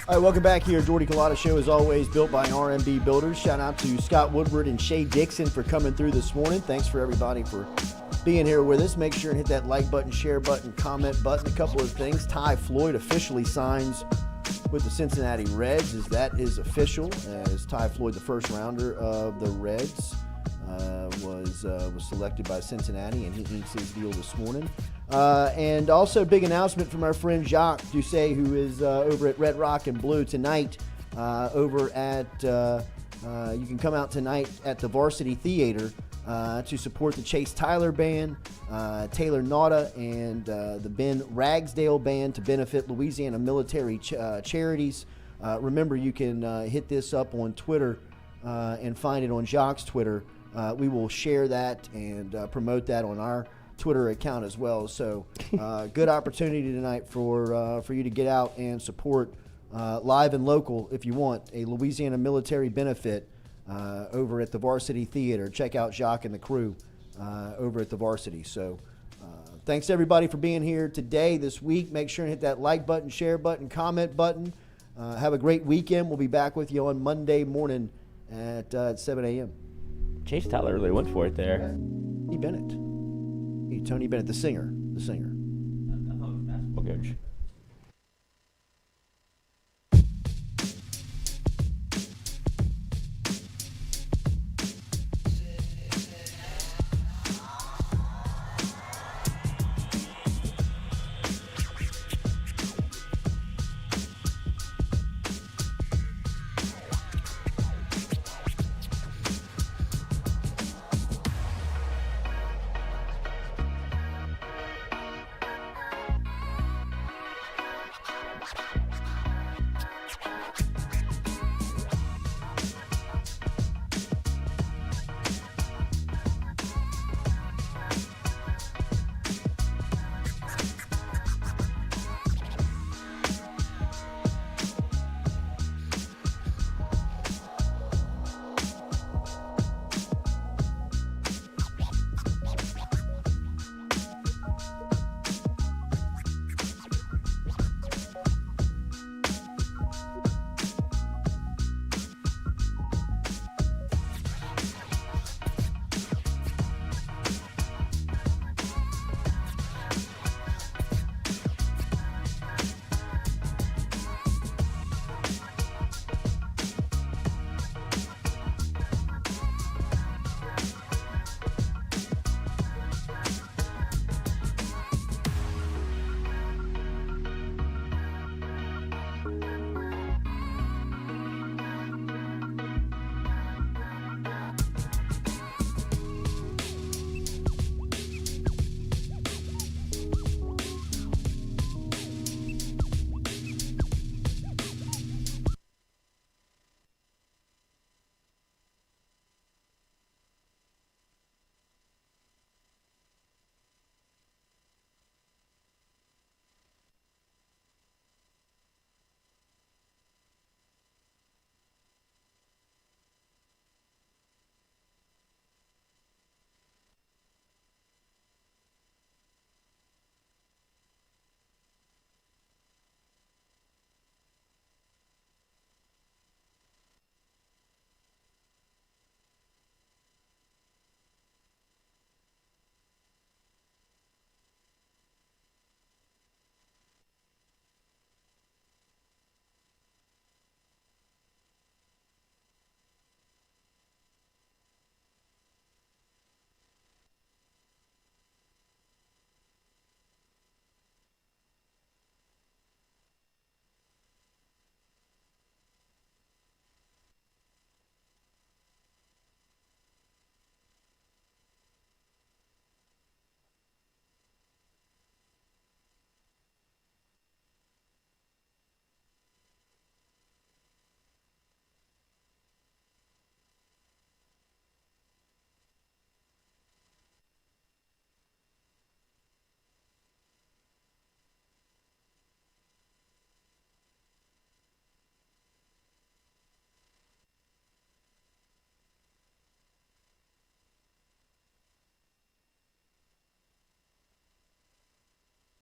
All right, welcome back here. Jordy Culotta Show, as always, built by RMB Builders. Shout out to Scott Woodward and Shea Dixon for coming through this morning. Thanks for everybody for being here with us. Make sure and hit that like button, share button, comment button. A couple of things. Ty Floyd officially signs with the Cincinnati Reds, as that is official, as Ty Floyd, the first rounder of the Reds, was selected by Cincinnati, and he inked his deal this morning. And also a big announcement from our friend Jacques Doucet, who is over at Red Rock and Blue tonight over at the You can come out tonight at the Varsity Theater to support the Chase Tyler Band, Taylor Nauta, and the Ben Ragsdale Band to benefit Louisiana military charities. Remember, you can hit this up on Twitter and find it on Jacques' Twitter. We will share that and promote that on our Twitter account as well. So good opportunity tonight for you to get out and support live and local, if you want, a Louisiana military benefit over at the Varsity Theater. Check out Jacques and the crew over at the Varsity. So thanks everybody for being here today, this week. Make sure and hit that like button, share button, comment button. Have a great weekend. We'll be back with you on Monday morning at 7 a.m. Chase Tyler really went for it there. Tony Bennett, the singer. Basketball coach.